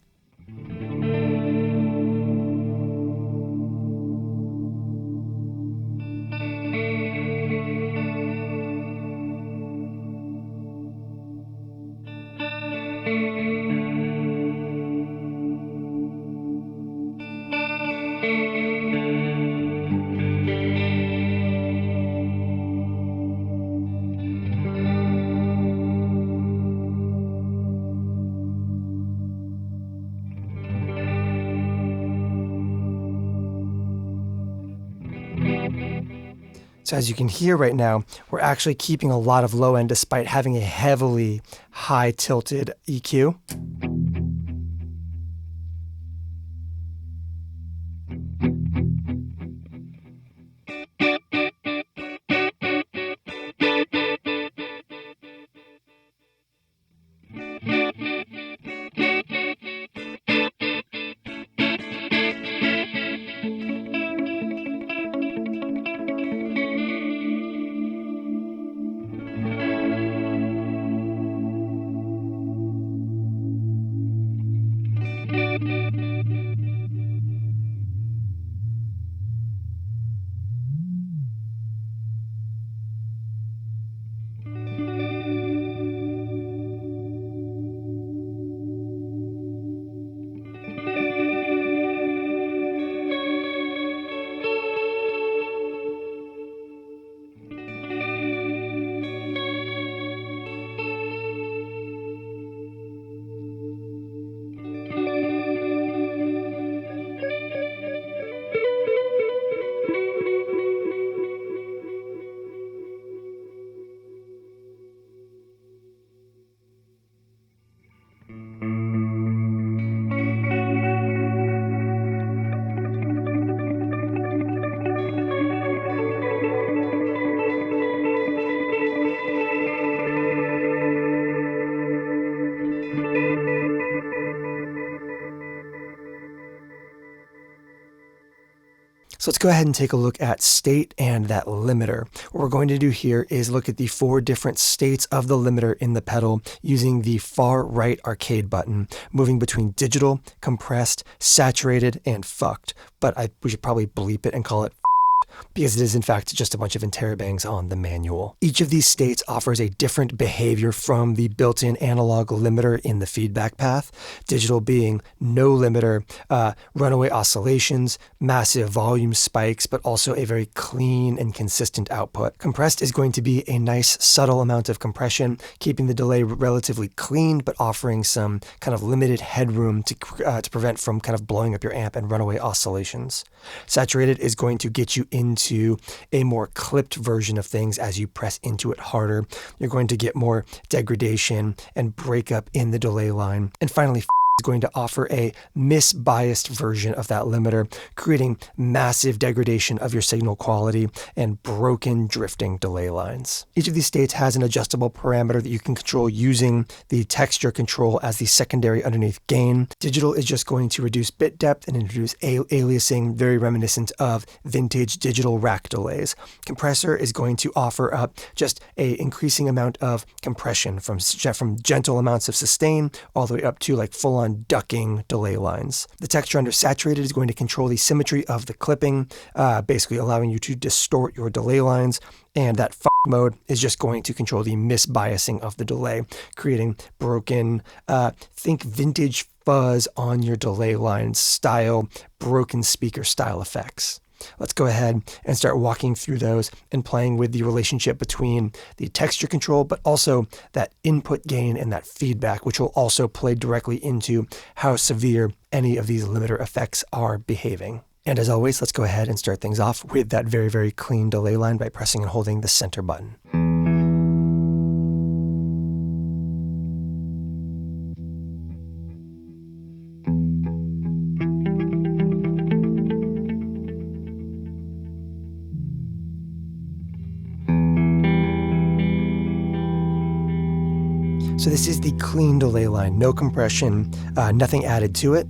So as you can hear right now, we're actually keeping a lot of low end despite having a heavily high tilted EQ. So let's go ahead and take a look at state and that limiter. What we're going to do here is look at the 4 different states of the limiter in the pedal using the far right arcade button, moving between digital, compressed, saturated, and fucked. But we should probably bleep it and call it because it is in fact just a bunch of interrobangs on the manual. Each of these states offers a different behavior from the built-in analog limiter in the feedback path, digital being no limiter, runaway oscillations, massive volume spikes, but also a very clean and consistent output. Compressed is going to be a nice subtle amount of compression, keeping the delay relatively clean, but offering some kind of limited headroom to prevent from kind of blowing up your amp and runaway oscillations. Saturated is going to get you into a more clipped version of things. As you press into it harder, you're going to get more degradation and breakup in the delay line. And finally, is going to offer a misbiased version of that limiter, creating massive degradation of your signal quality and broken drifting delay lines. Each of these states has an adjustable parameter that you can control using the texture control as the secondary underneath gain. Digital is just going to reduce bit depth and introduce aliasing, very reminiscent of vintage digital rack delays. Compressor is going to offer up just a increasing amount of compression from gentle amounts of sustain all the way up to like full-on ducking delay lines. The texture under saturated is going to control the symmetry of the clipping, basically allowing you to distort your delay lines. And that mode is just going to control the misbiasing of the delay, creating broken, think vintage fuzz on your delay line style, broken speaker style effects. Let's go ahead and start walking through those and playing with the relationship between the texture control, but also that input gain and that feedback, which will also play directly into how severe any of these limiter effects are behaving. And as always, let's go ahead and start things off with that very, very clean delay line by pressing and holding the center button. So this is the clean delay line, no compression, nothing added to it.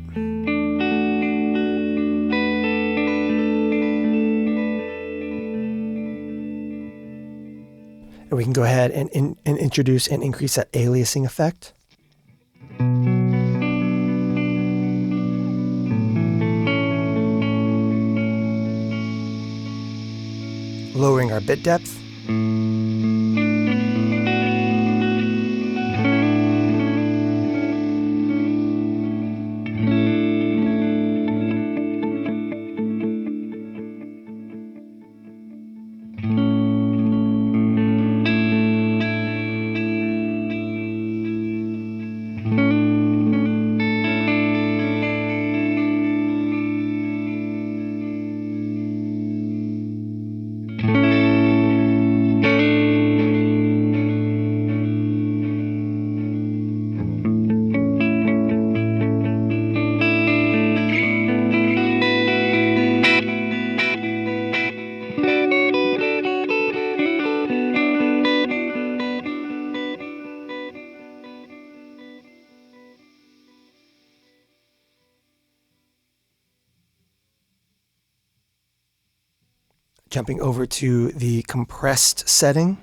And we can go ahead and introduce and increase that aliasing effect. Lowering our bit depth. Jumping over to the compressed setting.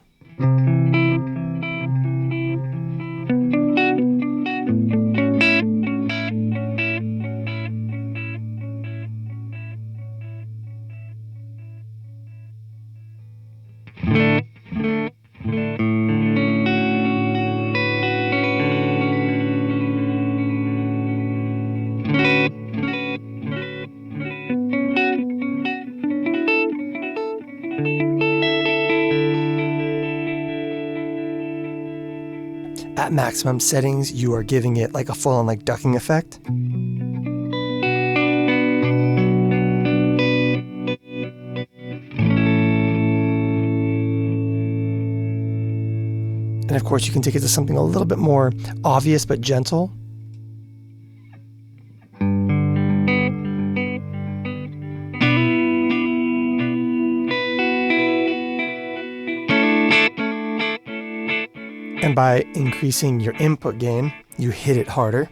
At maximum settings, you are giving it like a full-on like ducking effect. And of course, you can take it to something a little bit more obvious but gentle. And by increasing your input gain, you hit it harder.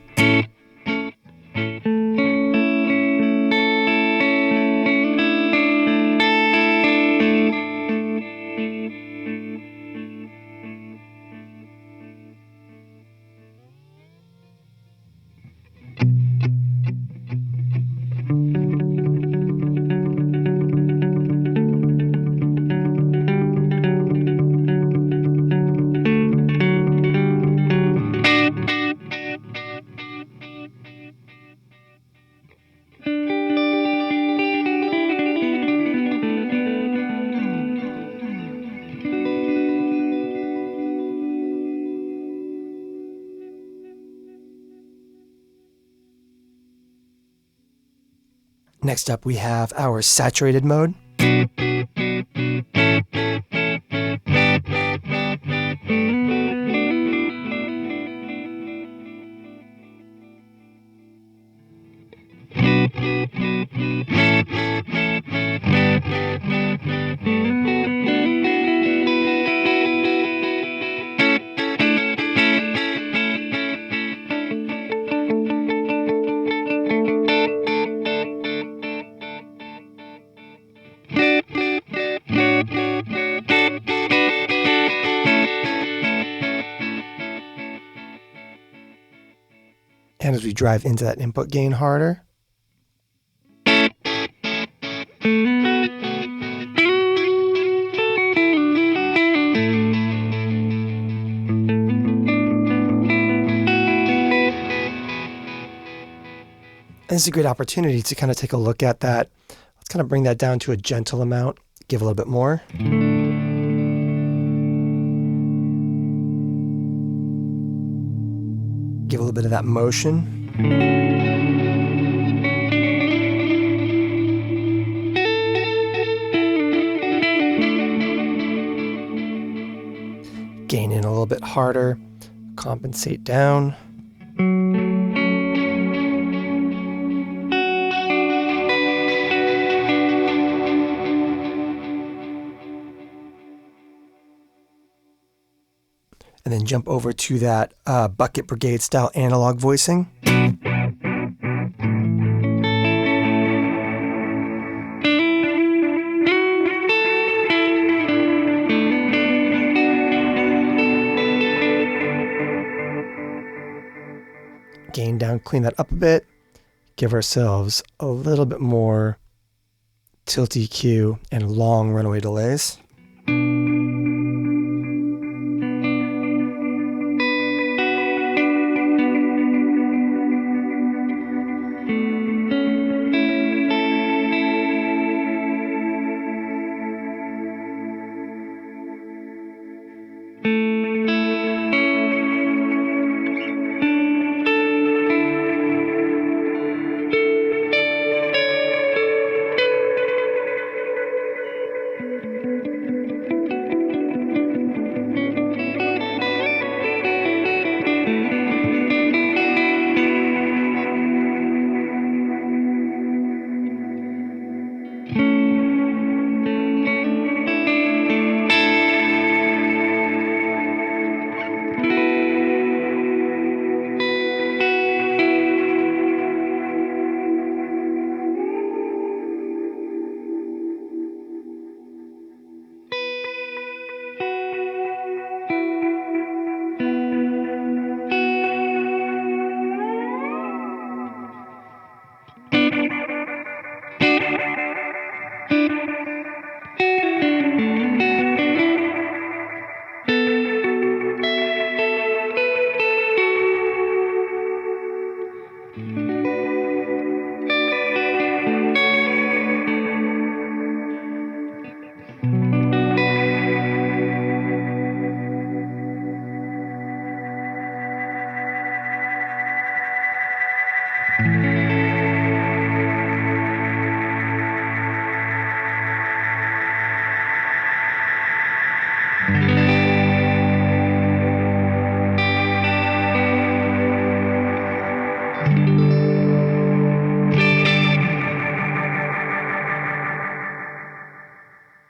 Next up, we have our saturated mode. as we drive into that input gain harder. And this is a great opportunity to kind of take a look at that. Let's kind of bring that down to a gentle amount, give a little bit more. Give a little bit of that motion. Gain in a little bit harder, compensate down. And then jump over to that bucket brigade style analog voicing. Gain down, clean that up a bit. Give ourselves a little bit more tilt EQ and long runaway delays.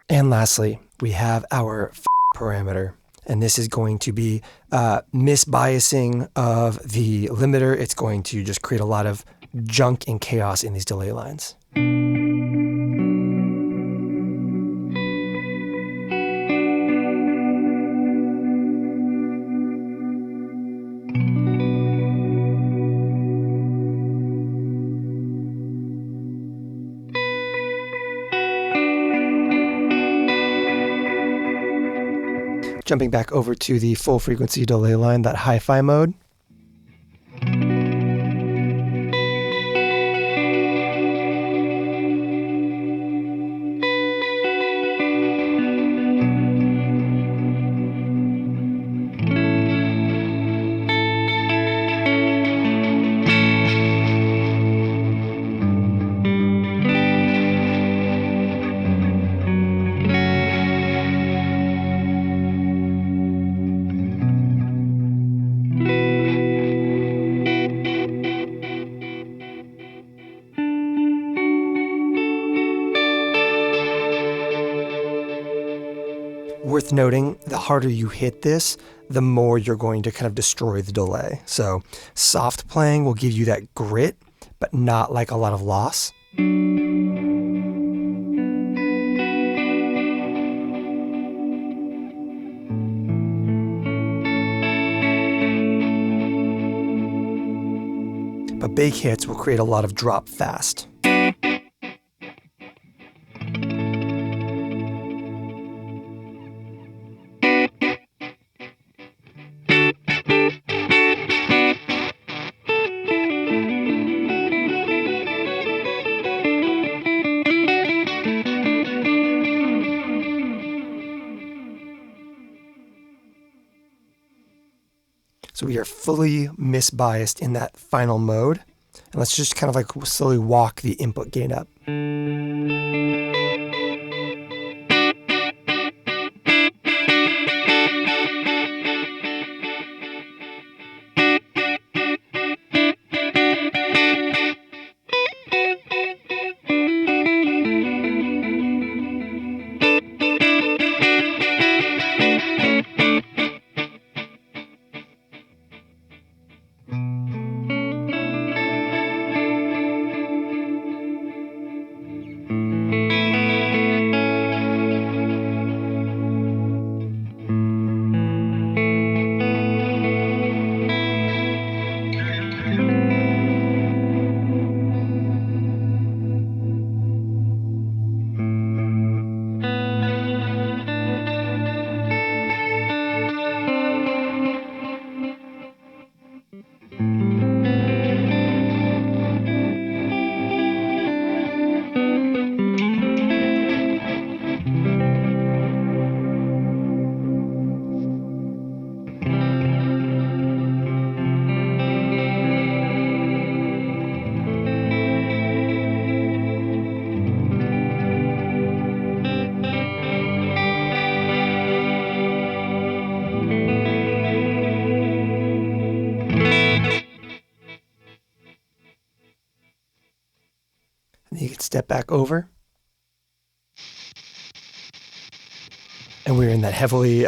And lastly, we have our parameter. And this is going to be misbiasing of the limiter. It's going to just create a lot of junk and chaos in these delay lines. Jumping back over to the full frequency delay line, that hi-fi mode. Worth noting, the harder you hit this, the more you're going to kind of destroy the delay. So soft playing will give you that grit, but not like a lot of loss. big hits will create a lot of drop fast. So we are fully misbiased in that final mode. And let's just kind of like slowly walk the input gain up. You can step back over. And we're in that heavily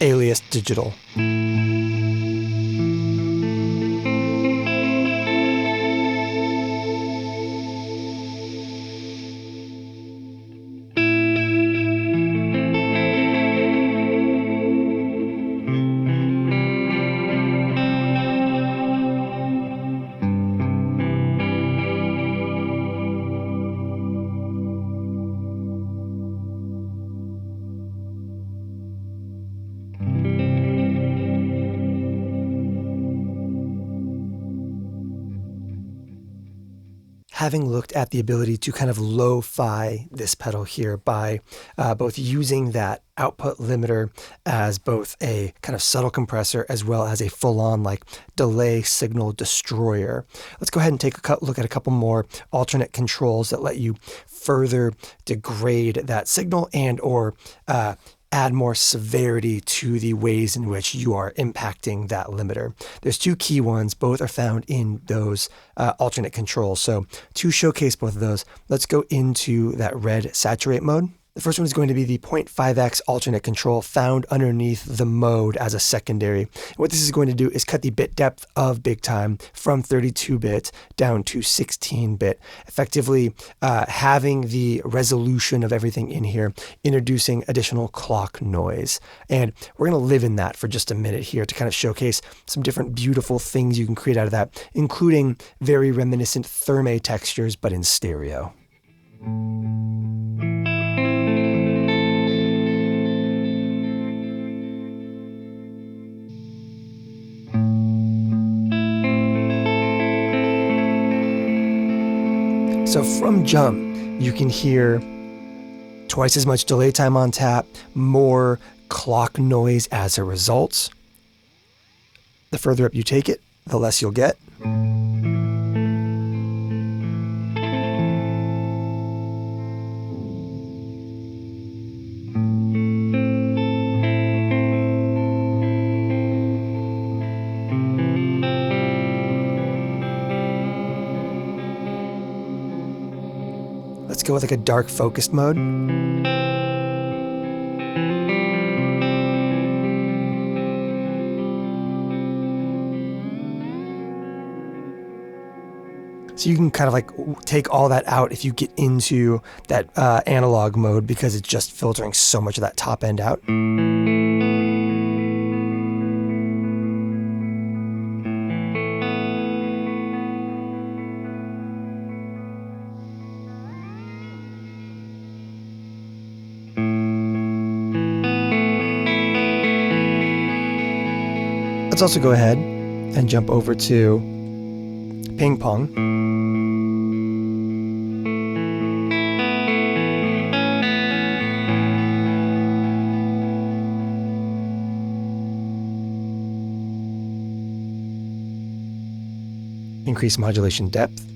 aliased digital. Having looked at the ability to kind of lo-fi this pedal here by both using that output limiter as both a kind of subtle compressor as well as a full-on like delay signal destroyer. Let's go ahead and take a look at a couple more alternate controls that let you further degrade that signal and or add more severity to the ways in which you are impacting that limiter. There's two key ones. Both are found in those alternate controls. So to showcase both of those, let's go into that red saturate mode. The first one is going to be the 0.5x alternate control found underneath the mode as a secondary. And what this is going to do is cut the bit depth of Big Time from 32-bit down to 16-bit, effectively having the resolution of everything in here, introducing additional clock noise. And we're going to live in that for just a minute here to kind of showcase some different beautiful things you can create out of that, including very reminiscent therme textures, but in stereo. So from jump, you can hear twice as much delay time on tap, more clock noise as a result. The further up you take it, the less you'll get. Let's go with like a dark focused mode. So you can kind of like take all that out if you get into that analog mode because it's just filtering so much of that top end out. Let's also go ahead and jump over to ping pong. Increase modulation depth.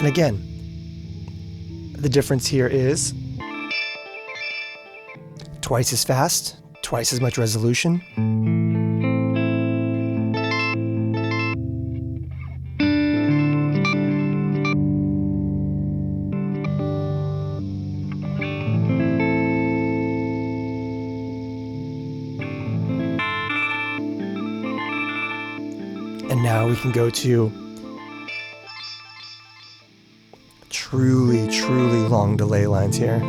And again, the difference here is twice as fast, twice as much resolution. And now we can go to truly, truly long delay lines here.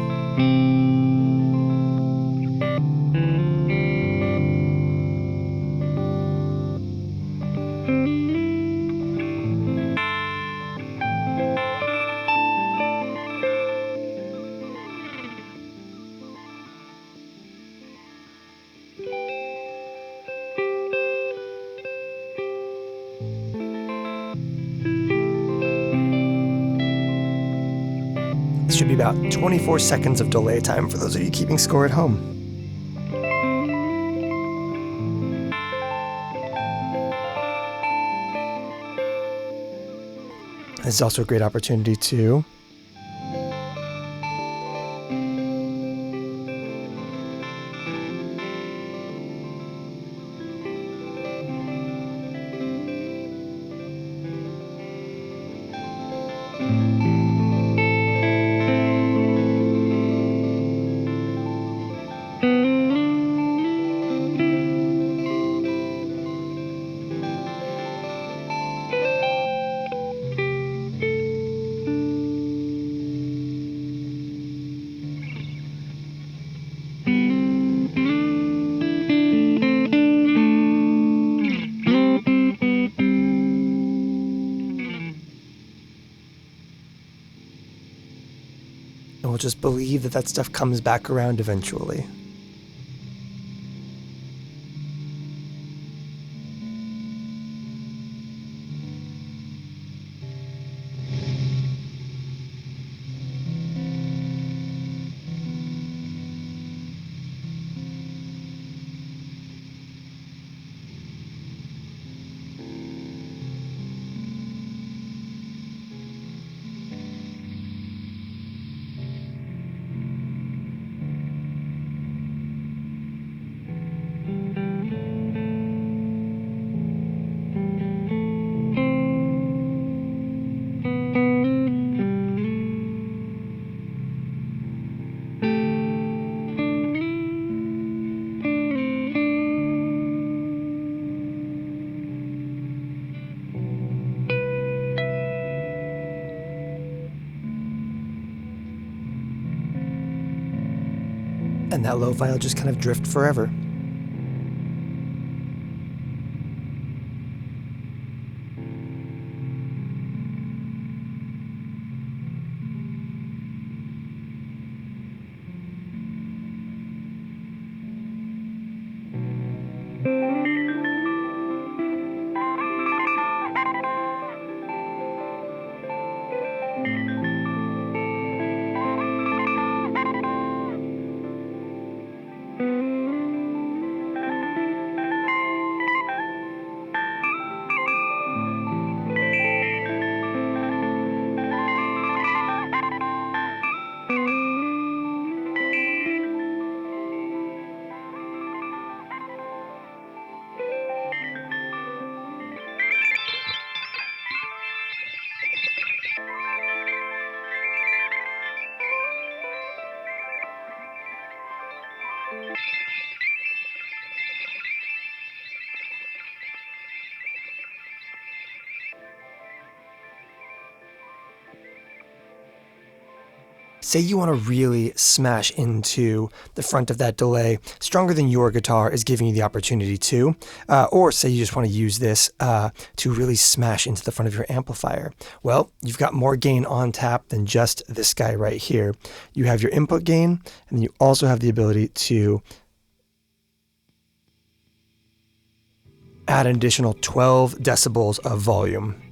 This should be about 24 seconds of delay time for those of you keeping score at home. This is also a great opportunity to and we'll just believe that that stuff comes back around eventually. And that lo-fi will just kind of drift forever. Say you want to really smash into the front of that delay stronger than your guitar is giving you the opportunity to, or say you just want to use this to really smash into the front of your amplifier. Well, you've got more gain on tap than just this guy right here. You have your input gain, and then you also have the ability to add an additional 12 decibels of volume.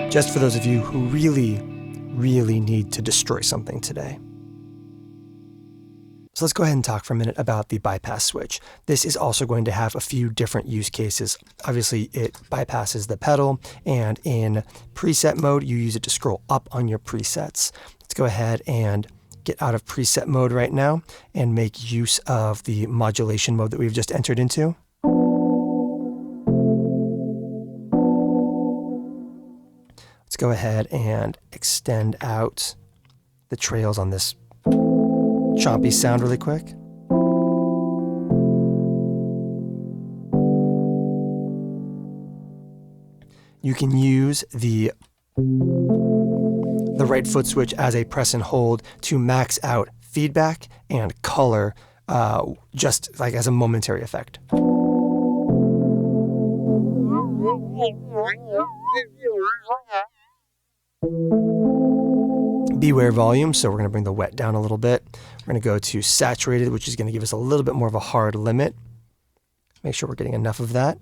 Just for those of you who really, really need to destroy something today. So let's go ahead and talk for a minute about the bypass switch. This is also going to have a few different use cases. Obviously, it bypasses the pedal, and in preset mode, you use it to scroll up on your presets. Let's go ahead and get out of preset mode right now and make use of the modulation mode that we've just entered into. Let's go ahead and extend out the trails on this choppy sound really quick. You can use the right foot switch as a press and hold to max out feedback and color, just like as a momentary effect. Beware volume, so we're going to bring the wet down a little bit. We're going to go to saturated, which is going to give us a little bit more of a hard limit. Make sure we're getting enough of that.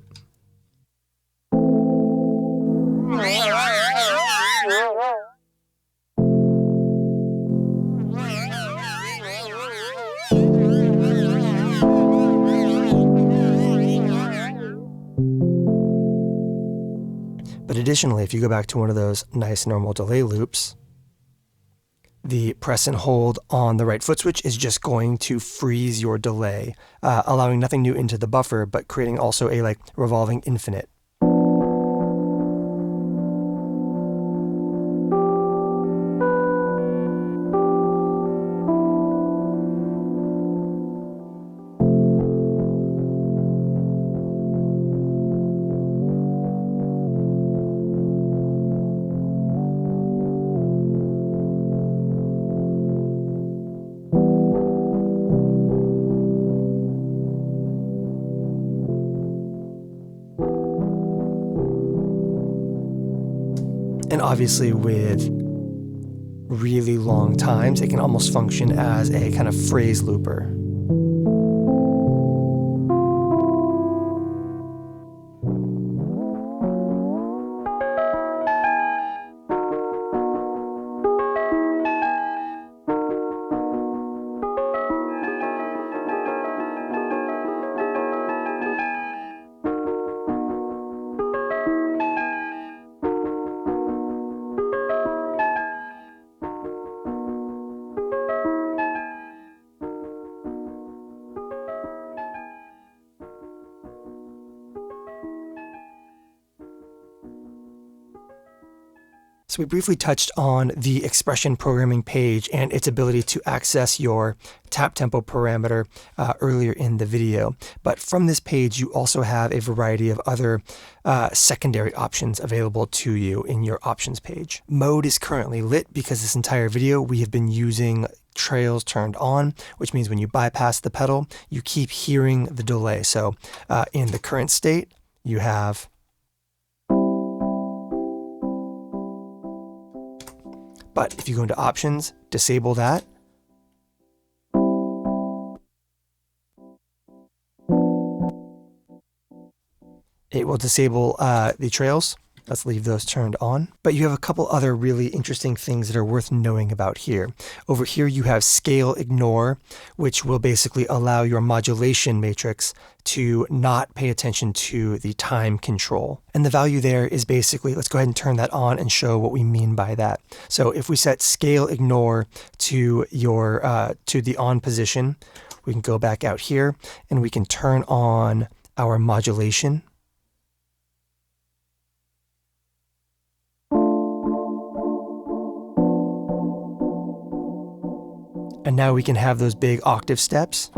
But additionally, if you go back to one of those nice normal delay loops, the press and hold on the right foot switch is just going to freeze your delay, allowing nothing new into the buffer, but creating also a revolving infinite. And obviously with really long times, it can almost function as a kind of phrase looper. So we briefly touched on the expression programming page and its ability to access your tap tempo parameter earlier in the video. But from this page, you also have a variety of other secondary options available to you in your options page. Mode is currently lit because this entire video we have been using trails turned on, which means when you bypass the pedal, you keep hearing the delay. So in the current state, you have but if you go into options, disable that. It will disable the trails. Let's leave those turned on. But you have a couple other really interesting things that are worth knowing about here. Over here you have scale ignore, which will basically allow your modulation matrix to not pay attention to the time control. And the value there is basically, let's go ahead and turn that on and show what we mean by that. So if we set scale ignore to your to the on position, we can go back out here and we can turn on our modulation. And now we can have those big octave steps.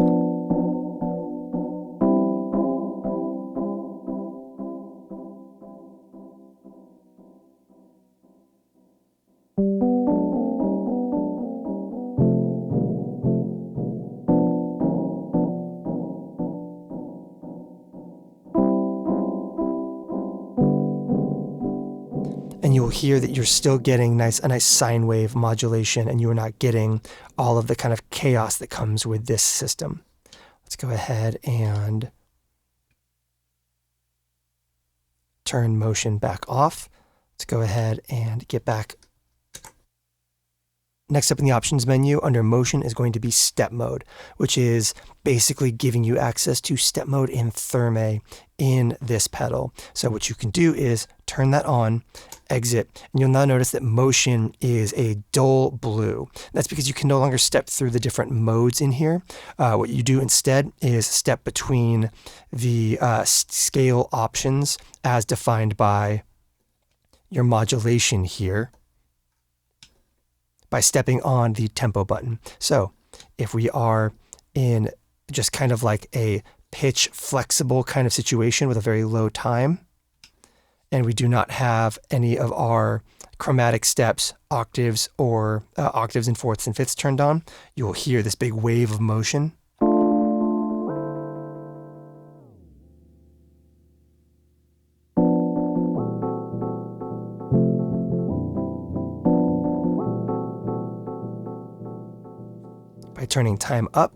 And you'll hear that you're still getting a nice sine wave modulation, and you are not getting all of the kind of chaos that comes with this system. Let's go ahead and turn motion back off. Let's go ahead and get back. Next up in the options menu under motion is going to be step mode, which is basically giving you access to step mode in Therme in this pedal. So what you can do is turn that on, exit, and you'll now notice that motion is a dull blue. That's because you can no longer step through the different modes in here. What you do instead is step between the scale options as defined by your modulation here, by stepping on the tempo button. So if we are in just kind of like a pitch flexible kind of situation with a very low time, and we do not have any of our chromatic steps, octaves, or octaves and fourths and fifths turned on, you'll hear this big wave of motion. By turning time up,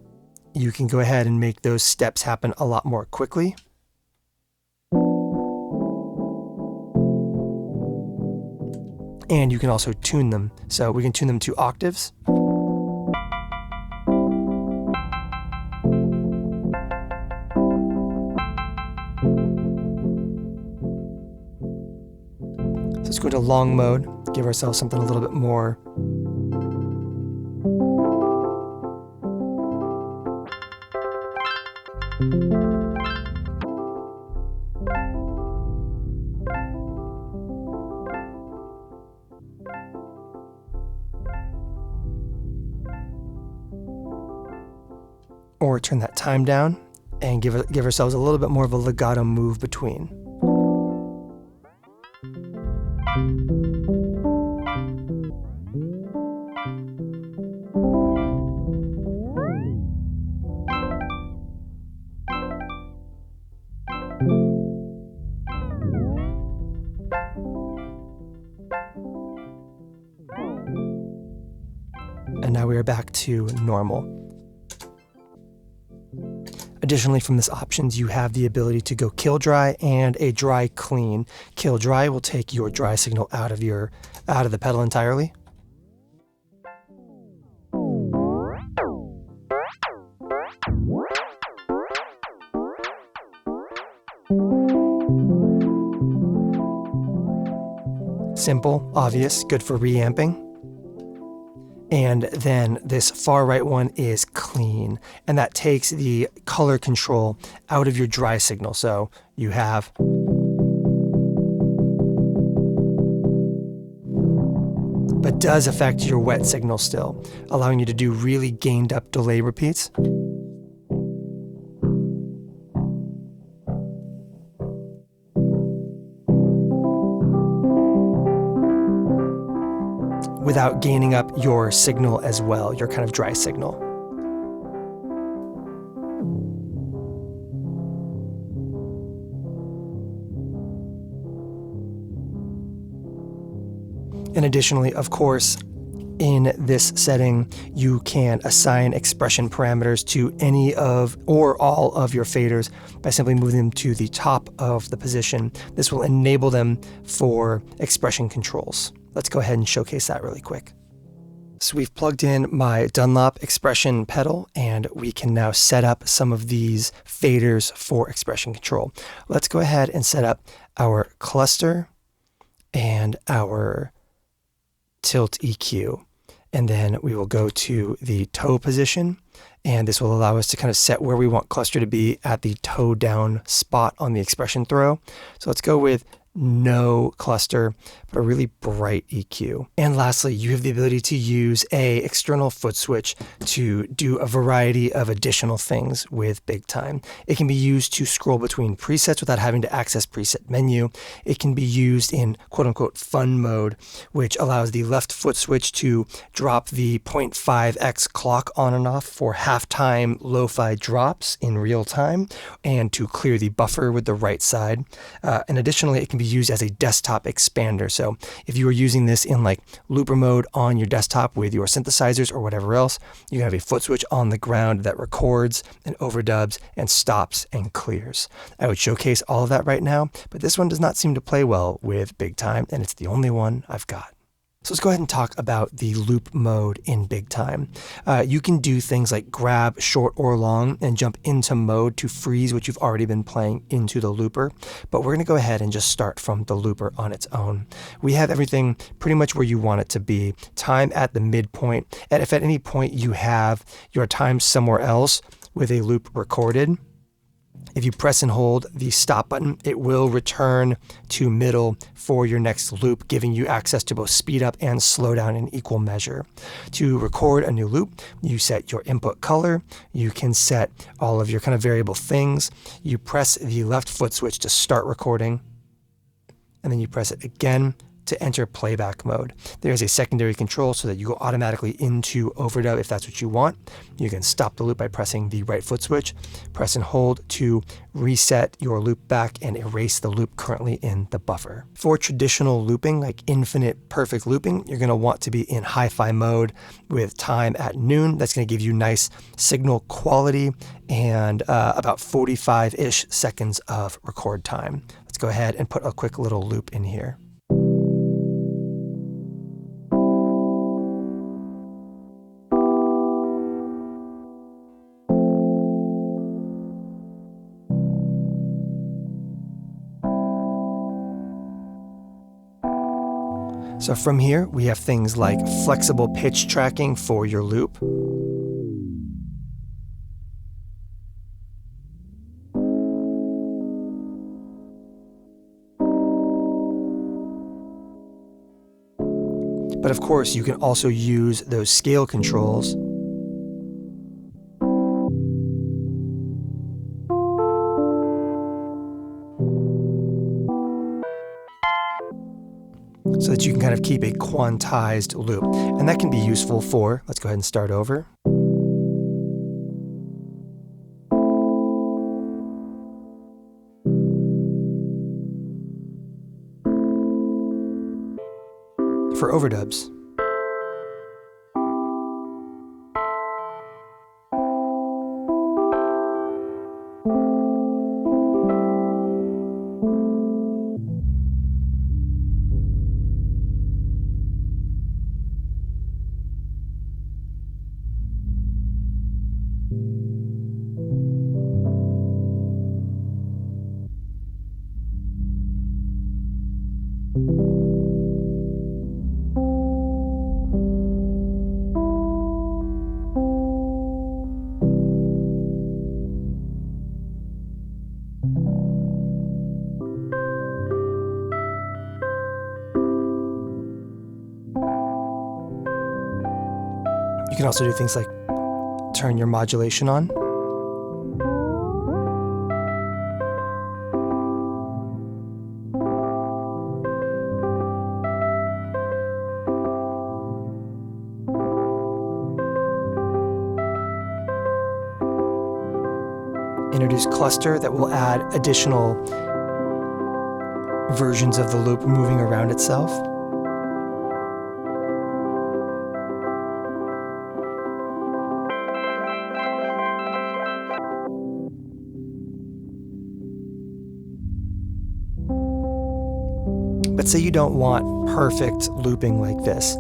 you can go ahead and make those steps happen a lot more quickly. And you can also tune them. So we can tune them to octaves. So let's go to long mode, give ourselves something a little bit more. Or turn that time down and give ourselves a little bit more of a legato move between. And now we are back to normal. Additionally, from this options, you have the ability to go kill dry and a dry clean. Kill dry will take your dry signal out of the pedal entirely. Simple, obvious, good for reamping. And then this far right one is clean, and that takes the color control out of your dry signal. So you have but does affect your wet signal still, allowing you to do really gained up delay repeats. Without gaining up your signal as well, your kind of dry signal. And additionally, of course, in this setting, you can assign expression parameters to any of or all of your faders by simply moving them to the top of the position. This will enable them for expression controls. Let's go ahead and showcase that really quick. So we've plugged in my Dunlop expression pedal, and we can now set up some of these faders for expression control. Let's go ahead and set up our cluster and our tilt EQ. And then we will go to the toe position, and this will allow us to kind of set where we want cluster to be at the toe down spot on the expression throw. So let's go with no cluster, but a really bright EQ. And lastly, you have the ability to use a external foot switch to do a variety of additional things with BigTime. It can be used to scroll between presets without having to access preset menu. It can be used in quote unquote fun mode, which allows the left foot switch to drop the 0.5x clock on and off for halftime lo-fi drops in real time, and to clear the buffer with the right side. And additionally, it can be used as a desktop expander. So if you were using this in like looper mode on your desktop with your synthesizers or whatever else, you can have a foot switch on the ground that records and overdubs and stops and clears. I would showcase all of that right now, but this one does not seem to play well with BigTime, and it's the only one I've got. So let's go ahead and talk about the loop mode in BigTime. You can do things like grab short or long and jump into mode to freeze what you've already been playing into the looper, but we're going to go ahead and just start from the looper on its own. We have everything pretty much where you want it to be, time at the midpoint, and if at any point you have your time somewhere else with a loop recorded, if you press and hold the stop button, it will return to middle for your next loop, giving you access to both speed up and slow down in equal measure. To record a new loop, you set your input color. You can set all of your kind of variable things. You press the left foot switch to start recording, and then you press it again to enter playback mode. There's a secondary control so that you go automatically into overdub if that's what you want. You can stop the loop by pressing the right foot switch, press and hold to reset your loop back and erase the loop currently in the buffer. For traditional looping, like infinite perfect looping, you're going to want to be in hi-fi mode with time at noon. That's going to give you nice signal quality and about 45-ish seconds of record time. Let's go ahead and put a quick little loop in here. So from here, we have things like flexible pitch tracking for your loop. But of course, you can also use those scale controls so that you can kind of keep a quantized loop. And that can be useful for, let's go ahead and start over. For overdubs. You can also do things like turn your modulation on. Introduce cluster that will add additional versions of the loop moving around itself. But say you don't want perfect looping like this.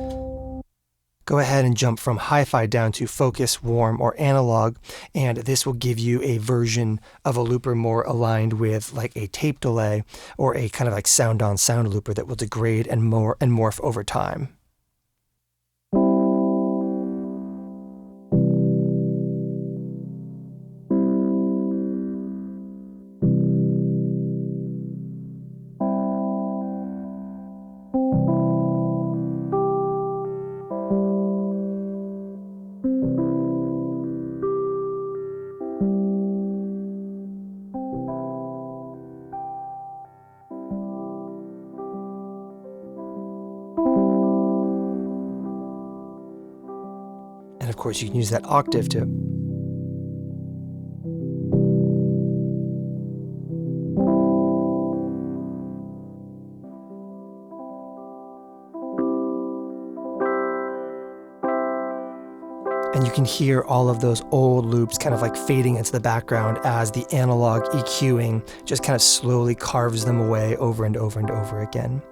Go ahead and jump from hi-fi down to focus, warm, or analog, and this will give you a version of a looper more aligned with like a tape delay or a kind of like sound-on sound looper that will degrade and morph over time. course, you can use that octave too. And you can hear all of those old loops kind of like fading into the background as the analog EQing just kind of slowly carves them away over and over and over again.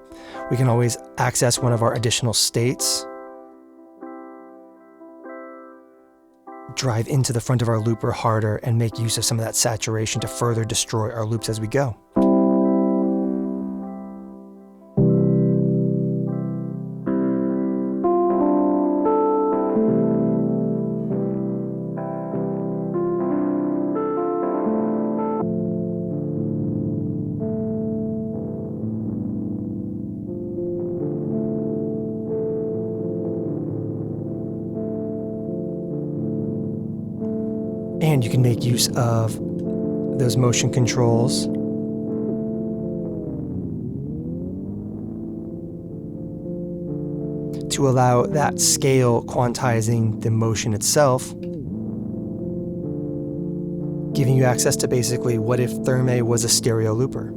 We can always access one of our additional states, drive into the front of our looper harder, and make use of some of that saturation to further destroy our loops as we go. And you can make use of those motion controls to allow that scale quantizing the motion itself, giving you access to basically what if Therme was a stereo looper.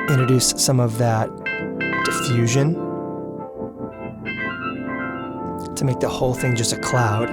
Introduce some of that diffusion to make the whole thing just a cloud.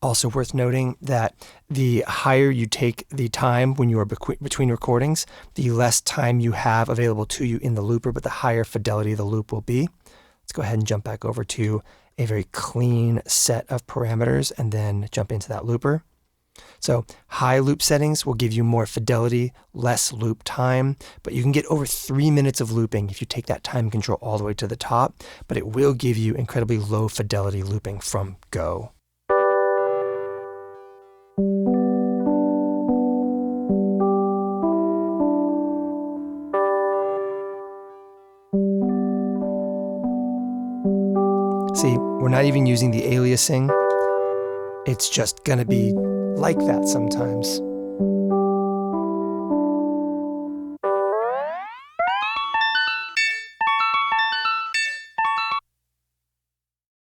Also worth noting that the higher you take the time when you are between recordings, the less time you have available to you in the looper, but the higher fidelity the loop will be. Let's go ahead and jump back over to a very clean set of parameters and then jump into that looper. So high loop settings will give you more fidelity, less loop time, but you can get over 3 minutes of looping if you take that time control all the way to the top, but it will give you incredibly low fidelity looping from go. See, we're not even using the aliasing. It's just gonna be like that sometimes.